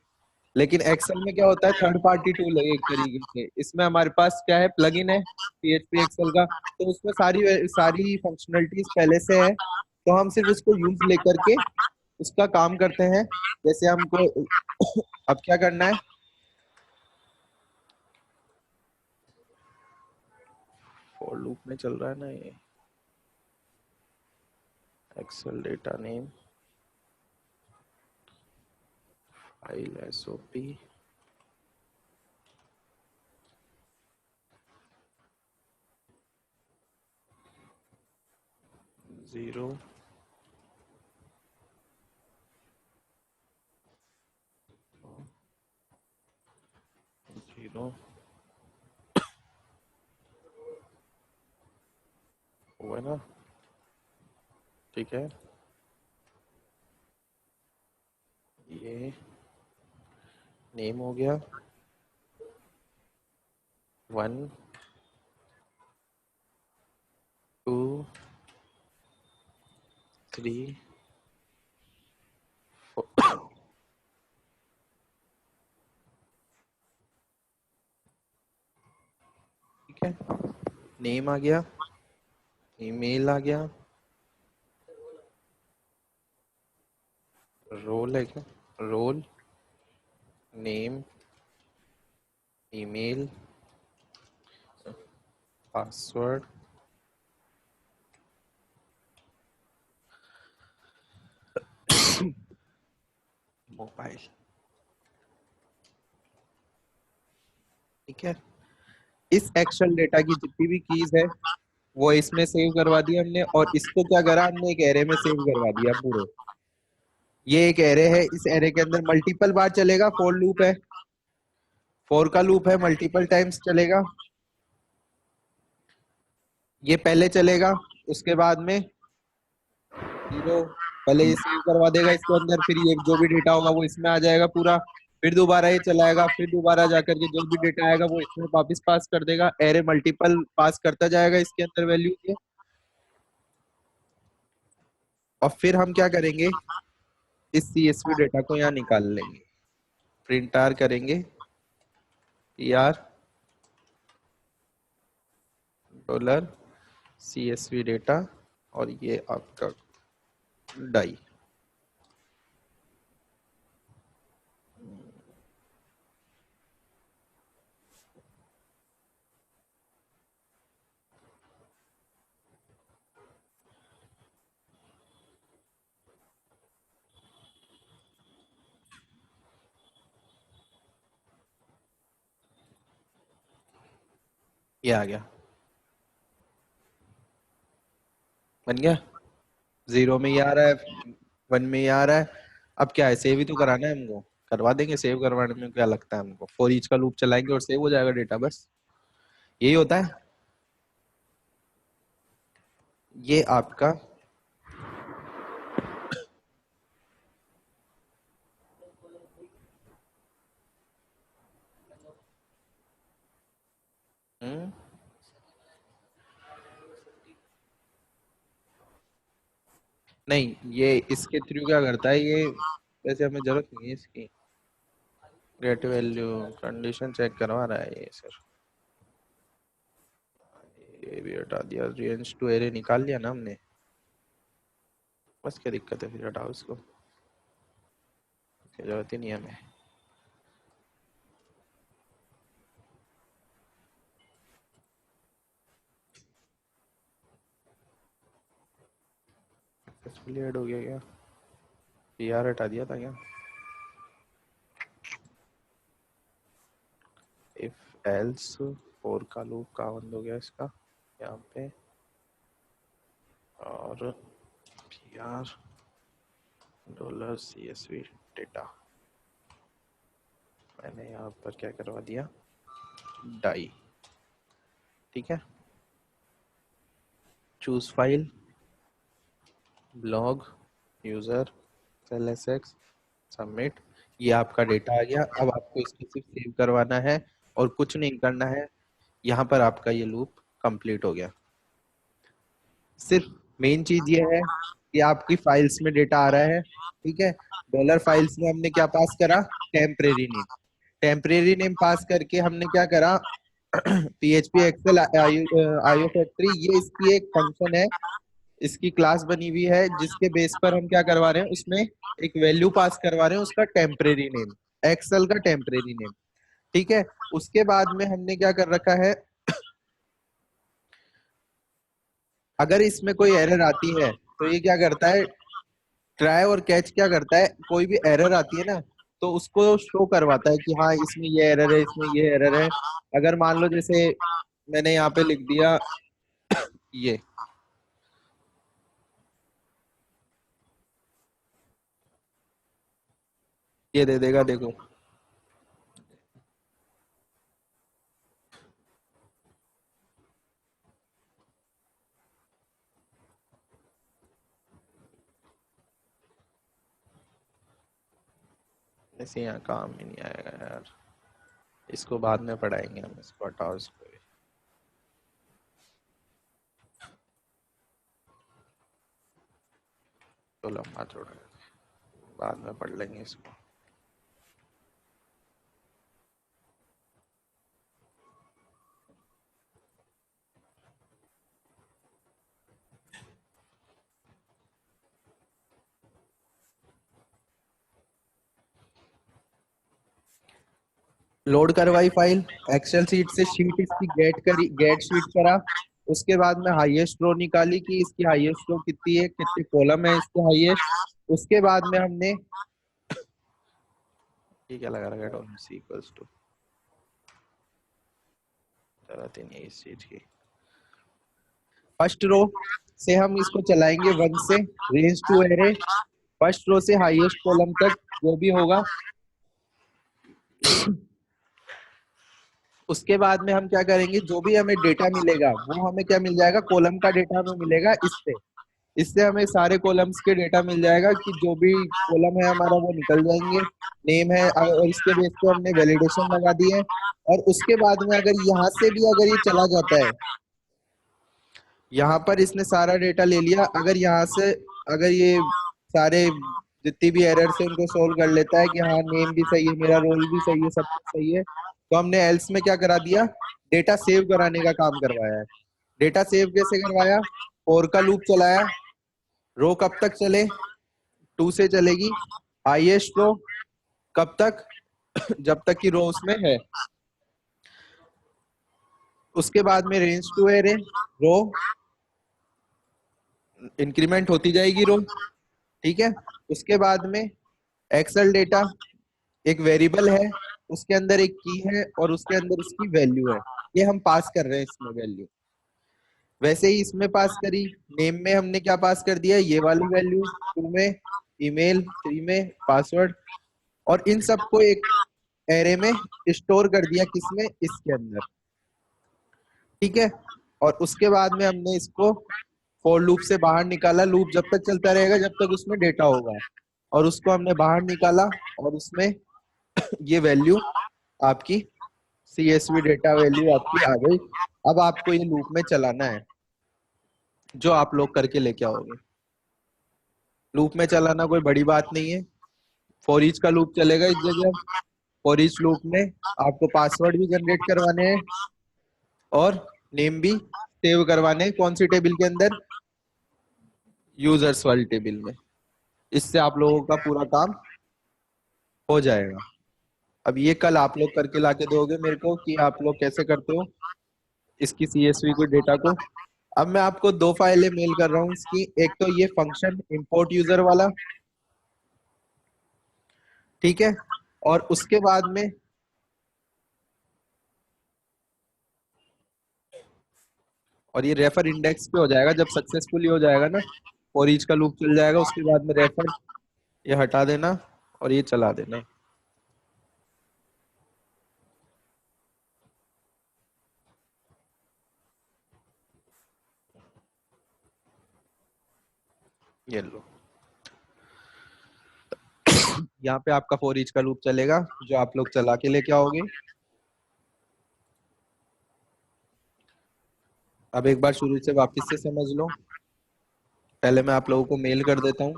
लेकिन एक्सेल में क्या होता है, थर्ड पार्टी टूल है एक तरीके से, इसमें हमारे पास क्या है, प्लगइन है पीएचपी एक्सेल का, तो उसमें सारी सारी फंक्शनलिटीज पहले से है, तो हम सिर्फ उसको यूज लेकर के उसका काम करते हैं। जैसे हमको अब क्या करना है, फॉर लूप में चल रहा है ना ये, Excel data name, file SOP, 0, no हुआ ना, ठीक है। ये नेम हो गया 1 2 3 4। ठीक है, नेम आ गया, ईमेल आ गया, रोल है क्या, role, name, email, password, mobile. ठीक है, इस एक्सेल डेटा की जितनी भी कीज है वो इसमें सेव करवा दी हमने, और इसको क्या करा हमने, एक एरे में सेव करवा दिया पूरे। ये एक एरे है, इस एरे के अंदर मल्टीपल बार चलेगा, फॉर लूप है, फॉर का लूप है, मल्टीपल टाइम्स चलेगा। ये पहले चलेगा, उसके बाद में 0, पहले ये सेव करवा देगा इसके अंदर, फिर ये जो भी डेटा होगा वो इसमें आ जाएगा पूरा, फिर दोबारा ये चलाएगा, फिर दोबारा जाकर के जो भी डेटा आएगा वो इसमें वापस पास कर देगा। एरे मल्टीपल पास करता जाएगा इसके अंदर वैल्यू के। और फिर हम क्या करेंगे, इस CSV डेटा को यहाँ निकाल लेंगे, प्रिंट आर करेंगे, PR डॉलर CSV डेटा, और ये आपका डाई। ये आ गया, बन गया। 0 में ये आ रहा है, 1 में ये आ रहा है। अब क्या है, सेव ही तो कराना है हमको, करवा देंगे। सेव करवाने में क्या लगता है हमको, फॉर ईच का लूप चलाएंगे और सेव हो जाएगा डेटा, बस यही होता है। ये आपका हम्म नहीं, ये इसके थ्रू क्या करता है ये, वैसे हमें जरूरत नहीं है इसकी। गेट वैल्यू कंडीशन चेक करवा रहा है ये सर, ये भी हटा दिया, रेंज टू एरे निकाल लिया ना हमने, बस क्या दिक्कत है, फिर हटाओ इसको, जरूरत ही नहीं है हमें। सक्सेसफुली ऐड हो गया क्या, PR हटा दिया था क्या, इफ एल्स, फॉर का लूप का बंद हो गया इसका यहाँ पे, और PR डॉलर CSV डेटा, मैंने यहाँ पर क्या करवा दिया, डाई। ठीक है, choose file, blog, user, LSX, submit. ये आपका डेटा आ गया। अब आपको इसको सिर्फ सेव करवाना है और कुछ नहीं करना है। यहाँ पर आपका ये लूप कंप्लीट हो गया। सिर्फ मेन चीज ये है कि आपकी फाइल्स में डेटा आ रहा है, ठीक है। डॉलर फाइल्स में हमने क्या पास करा, टेम्परेरी नेम। टेम्परेरी नेम पास करके हमने क्या करा, PHP एक्सेल IO फैक्ट्री, ये इसकी एक फंक्शन है, इसकी क्लास बनी हुई है, जिसके बेस पर हम क्या करवा रहे हैं, उसमें एक वैल्यू पास करवा रहे हैं, उसका टेम्परेरी नेम, एक्सेल का टेम्परेरी नेम। ठीक है, उसके बाद में हमने क्या कर रखा है, अगर इसमें कोई एरर आती है तो ये क्या करता है, ट्राई और कैच क्या करता है, कोई भी एरर आती है ना तो उसको शो करवाता है कि हाँ इसमें ये एरर है, इसमें ये एरर है। अगर मान लो जैसे मैंने यहाँ पे लिख दिया ये दे देगा, देखो ऐसे यहाँ काम ही नहीं आएगा यार, इसको बाद में पढ़ाएंगे हम, इसको हटाओ इसको, तो लंबा छोड़, बाद में पढ़ लेंगे इसको। लोड करवाई फाइल, एक्सेल शीट से शीट इसकी गेट करी, गेट शीट करा। उसके बाद में हाईएस्ट रो निकाली कि इसकी हाईएस्ट रो कितनी है, कितने कॉलम है इसके हाईएस्ट। उसके बाद में हमने ये क्या लगा रखा है, सी इक्वल्स टू, जरूरत ही नहीं है इस चीज की। फर्स्ट रो से हम इसको चलाएंगे 1 से range to array, first row से हाईएस्ट कॉलम तक जो भी होगा। उसके बाद में हम क्या करेंगे, जो भी हमें डेटा मिलेगा वो हमें क्या मिल जाएगा, कॉलम का डेटा हमें मिलेगा इससे। इससे हमें सारे कॉलम्स के डेटा मिल जाएगा कि जो भी कॉलम है हमारा वो निकल जाएंगे, नेम है, और इसके बेस पे हमने वैलिडेशन लगा दी है। और उसके बाद में अगर यहाँ से भी अगर ये चला जाता है, यहाँ पर इसने सारा डेटा ले लिया, अगर यहाँ से अगर ये सारे जितनी भी एरर्स है उनको सोल्व कर लेता है कि हाँ नेम भी सही है, मेरा रोल भी सही है, सब कुछ सही है, तो हमने एल्स में क्या करा दिया, डेटा सेव कराने का काम करवाया है। डेटा सेव कैसे करवाया, फॉर का लूप चलाया, रो कब तक चले, 2 से चलेगी, हाईएस्ट रो कब तक, जब तक की रो उसमें है। उसके बाद में range to array, row increment होती जाएगी रो, ठीक है। उसके बाद में एक्सेल डेटा, एक वेरिएबल है, उसके अंदर एक की है और उसके अंदर उसकी वैल्यू है, ये हम पास कर रहे हैं इसमें वैल्यू। वैसे ही इसमें पास करी, नेम में हमने क्या पास कर दिया, ये वाली वैल्यू, 2 में ईमेल, 3 में पासवर्ड, और इन सबको एक एरे में स्टोर कर दिया, किसमें, इसके अंदर, ठीक है। और उसके बाद में हमने इसको फॉर लूप से बाहर निकाला, लूप जब तक चलता रहेगा जब तक उसमें डेटा होगा, और उसको हमने बाहर निकाला, और उसमें ये वैल्यू आपकी CSV डेटा वैल्यू आपकी आ गई। अब आपको ये लूप में चलाना है, जो आप लोग करके लेके आओगे। लूप में चलाना कोई बड़ी बात नहीं है, फॉर ईच का लूप चलेगा इस जगह। फॉर ईच लूप में आपको पासवर्ड भी जनरेट करवाने हैं और नेम भी सेव करवाने हैं, कौन सी टेबल के अंदर, यूजर्स वाली टेबल में। इससे आप लोगों का पूरा काम हो जाएगा। अब ये कल आप लोग करके लाके दोगे मेरे को कि आप लोग कैसे करते हो इसकी CSV को, डेटा को। अब मैं आपको 2 फाइलें मेल कर रहा हूँ इसकी, एक तो ये फंक्शन इंपोर्ट यूजर वाला, ठीक है, और उसके बाद में और ये रेफर इंडेक्स पे हो जाएगा जब सक्सेसफुली हो जाएगा ना, फॉर ईच का लूप चल जाएगा, उसके बाद में रेफर ये हटा देना और ये चला देना। ये लो, यहाँ पे आपका फॉर ईच का लूप चलेगा जो आप लोग चला के लेके आओगे। अब एक बार शुरू से वापस से समझ लो, पहले मैं आप लोगों को मेल कर देता हूँ।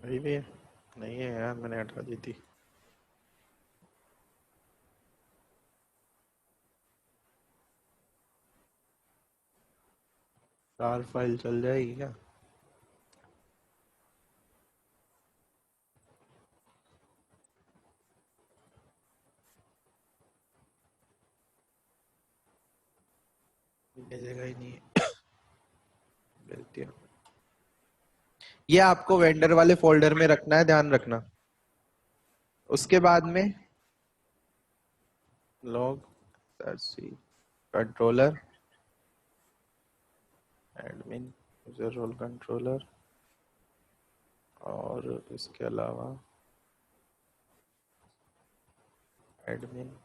वही भी है, नहीं है यार, मैंने हटा दी थी। कार फाइल चल जाएगी क्या? भेजेगा ही नहीं, गलती। ये आपको वेंडर वाले फोल्डर में रखना है, ध्यान रखना। उसके बाद में log controller, admin, user role controller, और इसके अलावा admin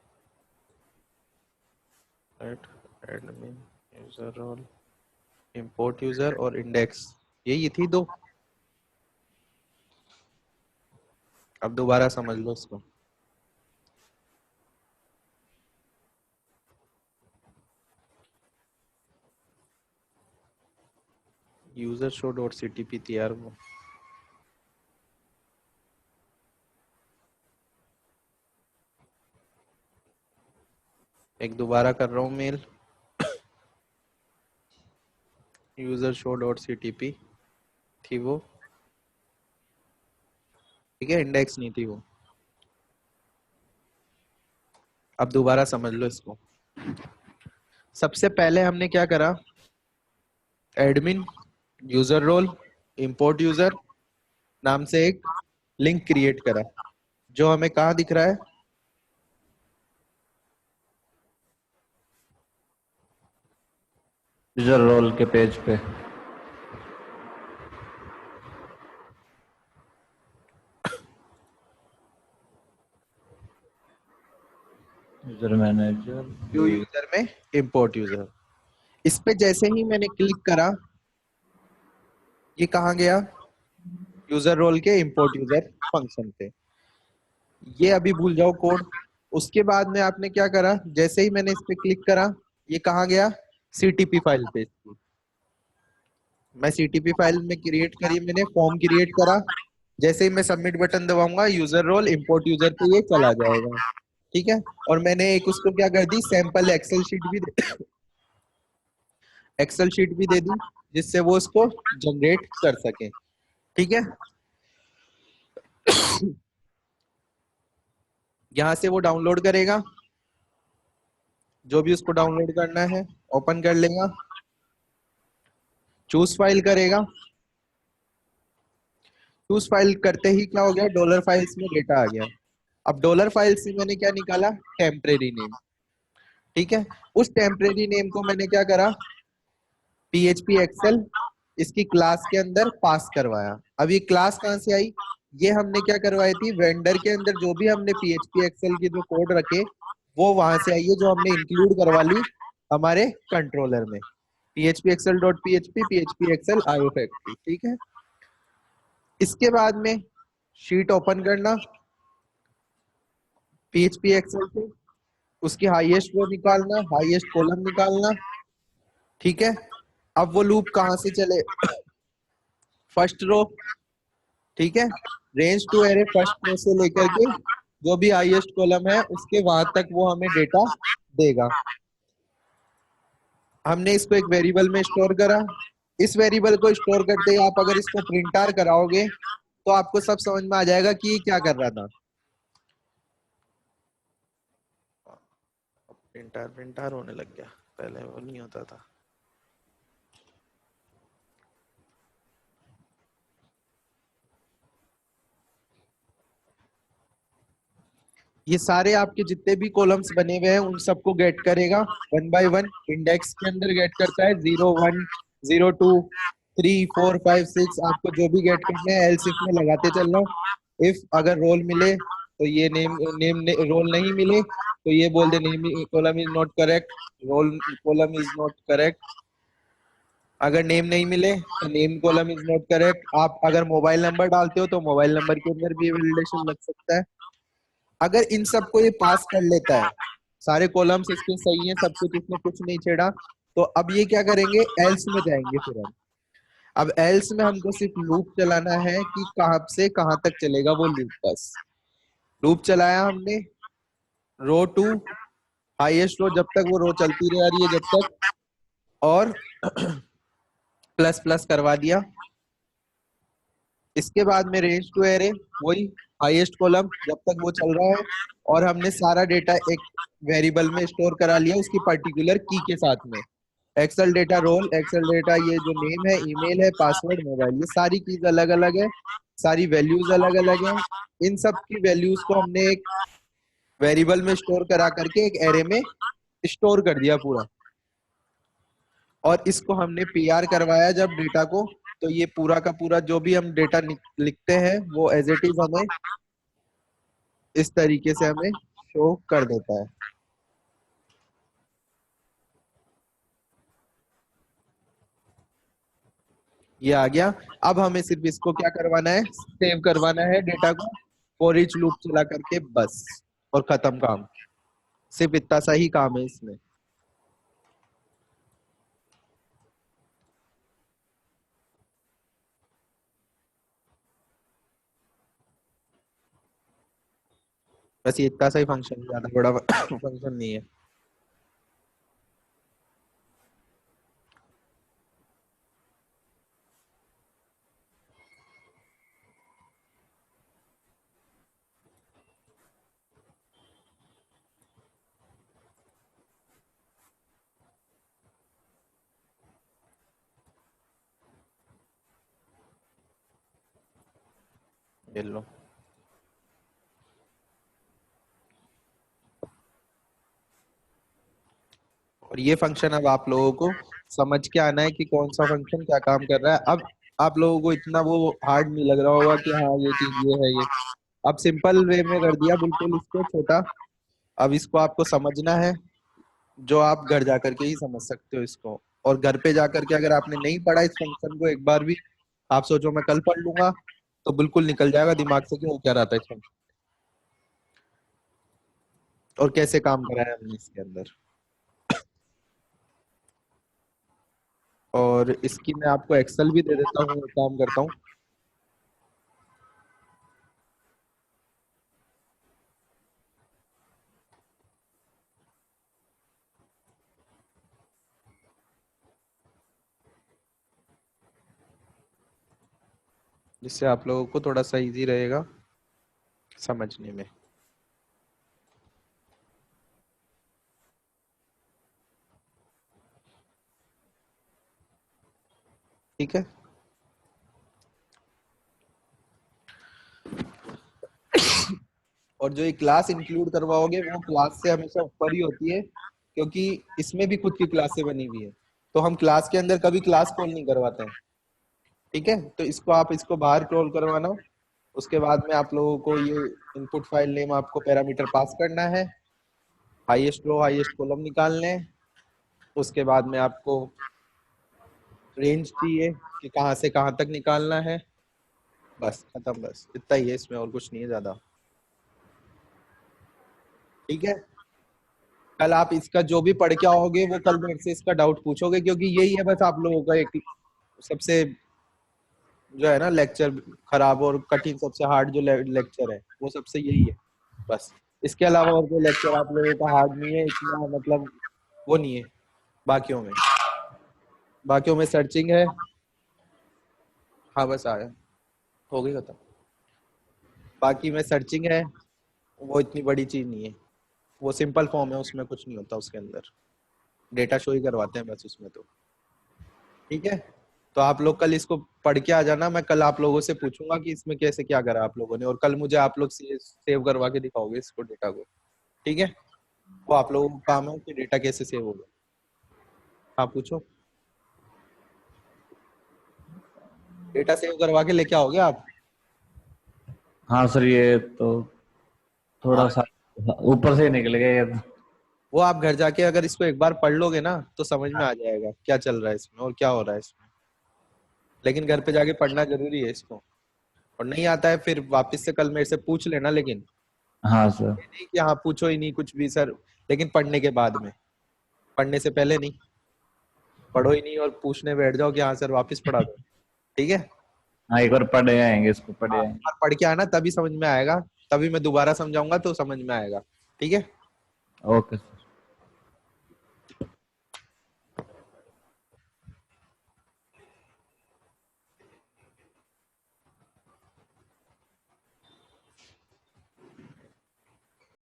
at admin user role, import user और इंडेक्स, यही थी दो। अब दोबारा समझ लो इसको। यूजर शो डॉट सीटीपी थी यार वो। एक दोबारा कर रहा हूँ mail, user show dot CTP थी वो, ठीक है, इंडेक्स नहीं थी वो। अब दोबारा समझ लो इसको। सबसे पहले हमने क्या करा, admin user role import user नाम से एक लिंक क्रिएट करा, जो हमें कहाँ दिख रहा है, यूजर रोल के पेज पे। यूजर मैनेजर, व्यू यूजर में इंपोर्ट यूजर। इस पे जैसे ही मैंने क्लिक करा, ये कहाँ गया, यूजर रोल के इंपोर्ट यूजर फंक्शन पे। ये अभी भूल जाओ कोड। उसके बाद में आपने क्या करा, जैसे ही मैंने इस पे क्लिक करा, ये कहाँ गया, सीटीपी फाइल पे इसकी। मैं सीटीपी फाइल में क्रिएट करी, मैंने फॉर्म क्रिएट करा, जैसे ही मैं सबमिट बटन दबाऊंगा यूजर रोल इंपोर्ट यूजर पे ये चला जाएगा, ठीक है। और मैंने एक उसको क्या कर दी, सैंपल एक्सेल शीट भी एक्सेल शीट भी दे दी, जिससे वो उसको जनरेट कर सके, ठीक है। यहाँ से वो डाउनलोड करेगा, जो भी उसको डाउनलोड करना है, ओपन कर लेगा, चूज फाइल करेगा। चूज फाइल करते ही क्या हो गया, डॉलर फाइल्स में डेटा आ गया। अब डॉलर फाइल से मैंने क्या निकाला, टेम्परेरी नेम, ठीक है। उस टेम्परेरी नेम को मैंने क्या करा, पीएचपी एक्सेल इसकी क्लास के अंदर पास करवाया। अब ये क्लास कहाँ से आई, ये हमने क्या करवाई थी, वेंडर के अंदर जो भी हमने पीएचपी एक्सेल के जो कोड रखे, वो वहां से आई है, जो हमने इंक्लूड करवा ली हमारे कंट्रोलर में, PHP Excel dot PHP, PHP Excel IO factory, ठीक है। इसके बाद में शीट ओपन करना, पीएचपी एक्सेल से उसकी हाईएस्ट रो निकालना, हाईएस्ट कॉलम निकालना, ठीक है। अब वो लूप कहां से चले, फर्स्ट रो, ठीक है, range to array first row से लेकर के जो भी हाईएस्ट कॉलम है उसके वहां तक वो हमें डेटा देगा। हमने इसको एक वेरिएबल में स्टोर करा। इस वेरिएबल को स्टोर करते ही आप अगर इसको प्रिंट आर कराओगे तो आपको सब समझ में आ जाएगा कि ये क्या कर रहा था। प्रिंट आर होने लग गया, पहले वो नहीं होता था। ये सारे आपके जितने भी कॉलम्स बने हुए हैं उन सबको गेट करेगा वन बाय वन। इंडेक्स के अंदर गेट करता है 0 1 0 2 3 4 5 6, आपको जो भी गेट करने हैं एल्स इफ में लगाते चलना। इफ अगर रोल मिले तो ये रोल नहीं मिले तो ये बोल दे name column is not correct, role column is not correct. अगर नेम नहीं मिले तो name column is not correct. आप अगर मोबाइल नंबर डालते हो तो मोबाइल नंबर के अंदर भी वैलिडेशन लग सकता है। अगर इन सबको ये पास कर लेता है, सारे कॉलम्स इसके सही हैं, सब कुछ, इसने कुछ नहीं छेड़ा, तो अब ये क्या करेंगे, एल्स में जाएंगे फिर हम। अब एल्स में हमको सिर्फ लूप चलाना है कि कहाँ से कहाँ तक चलेगा वो लूप, बस लूप चलाया हमने, रो टू हाईएस्ट रो, जब तक वो रो चलती रह रही है जब तक, और प्लस प्लस करवा दिया। इसके बाद में रेंज टू एरे, वही हाईएस्ट कॉलम जब तक वो चल रहा है, और हमने सारा डेटा एक वेरिएबल में स्टोर करा लिया उसकी पर्टिकुलर की के साथ में। Excel data role, Excel data ये जो नेम है, ईमेल है, पासवर्ड, मोबाइल, ये सारी कीज अलग अलग है, सारी वैल्यूज अलग अलग है। इन सब की वैल्यूज को हमने एक वेरिएबल में स्टोर करा करके एक एरे में स्टोर कर दिया पूरा, और इसको हमने पीआर करवाया जब डेटा को, तो ये पूरा का पूरा जो भी हम डेटा लिखते हैं वो एज इट इज हमें इस तरीके से हमें शो कर देता है। ये आ गया। अब हमें सिर्फ इसको क्या करवाना है, सेव करवाना है डेटा को फॉर ईच लूप चला करके, बस, और खत्म काम। सिर्फ इतना सा ही काम है इसमें। बस ये इतना सा ही फंक्शन, ज्यादा बड़ा फंक्शन नहीं है। ये लो। और ये फंक्शन अब आप लोगों को समझ के आना है कि कौन सा फंक्शन क्या काम कर रहा है। अब आप लोगों को इतना वो हार्ड नहीं लग रहा होगा कि हाँ ये चीज ये है ये। अब सिंपल वे में कर दिया बिल्कुल इसको छोटा। अब इसको आपको समझना है, जो आप घर जा करके ही समझ सकते हो इसको। और घर पे जा करके अगर आपने नहीं पढ़ा इस फंक्शन को एक बार भी, आप सोचो मैं कल पढ़ लूंगा, तो बिल्कुल निकल जाएगा दिमाग से कि वो क्या रहता है इस फंक्शन और कैसे काम करा है हमने इसके अंदर। और इसकी मैं आपको एक्सेल भी दे देता हूँ, एक काम करता हूँ। जिससे आप लोगों को थोड़ा सा इजी रहेगा समझने में। ठीक है। और जो ये क्लास इंक्लूड करवाओगे वो क्लास से हमेशा ऊपर ही होती है, क्योंकि इसमें भी खुद की क्लासें बनी हुई है, तो हम क्लास के अंदर कभी क्लास कॉल नहीं करवाते हैं। ठीक है, तो इसको आप इसको बाहर कॉल करवाना। उसके बाद में आप लोगों को ये इनपुट फाइल नेम आपको पैरामीटर पास करना है, हाईएस्ट रो हाईएस्ट कॉलम निकालने हैं। उसके बाद में आपको रेंज चाहिए कि कहाँ से कहाँ तक निकालना है, बस खत्म, बस इतना ही है इसमें, और कुछ नहीं है ज्यादा। ठीक है। कल आप इसका जो भी पढ़ के आओगे वो कल मेरे से इसका डाउट पूछोगे, क्योंकि यही है बस आप लोगों का एक सबसे जो है ना लेक्चर खराब और कठिन, सबसे हार्ड जो लेक्चर है वो सबसे यही है बस। इसके अलावा और कोई लेक्चर आप लोगों का हार्ड नहीं है इतना, मतलब वो नहीं है। बाकियों में बाकियों में सर्चिंग है। हाँ बस आया, हो गई खत्म। बाकी में सर्चिंग है, वो इतनी बड़ी चीज नहीं है, वो सिंपल फॉर्म है, उसमें कुछ नहीं होता उसके अंदर, डेटा शो ही करवाते हैं बस उसमें तो। ठीक है। तो आप लोग कल इसको पढ़ के आ जाना, मैं कल आप लोगों से पूछूंगा कि इसमें कैसे क्या करा आप लोगों ने, और कल मुझे आप लोग सेव करवा के दिखाओगे इसको डेटा को। ठीक है। वो आप लोगों का काम है कि डेटा कैसे सेव होगा। हाँ पूछो। डेटा सेव करवा के लेके आओगे आप। हाँ सर, ये तो थोड़ा हाँ, सा ऊपर से निकल गया ये तो। वो आप घर जाके अगर इसको एक बार पढ़ लोगे ना तो समझ में आ जाएगा क्या चल रहा है इसमें और क्या हो रहा है इसमें। लेकिन घर पे जाके पढ़ना जरूरी है इसको, और नहीं आता है फिर वापस से कल मेरे से पूछ लेना, लेकिन हाँ सर। ये नहीं कि हाँ पूछो ही नहीं कुछ भी सर, लेकिन पढ़ने के बाद में, पढ़ने से पहले नहीं। पढ़ो ही नहीं और पूछने बैठ जाओ कि हाँ सर वापस पढ़ा दो, ठीक है। हाँ एक बार पढ़े आएंगे, इसको पढ़े हाँ, आएंगे। और पढ़ के आना तभी समझ में आएगा, तभी मैं दोबारा समझाऊंगा तो समझ में आएगा। ठीक है। ओके।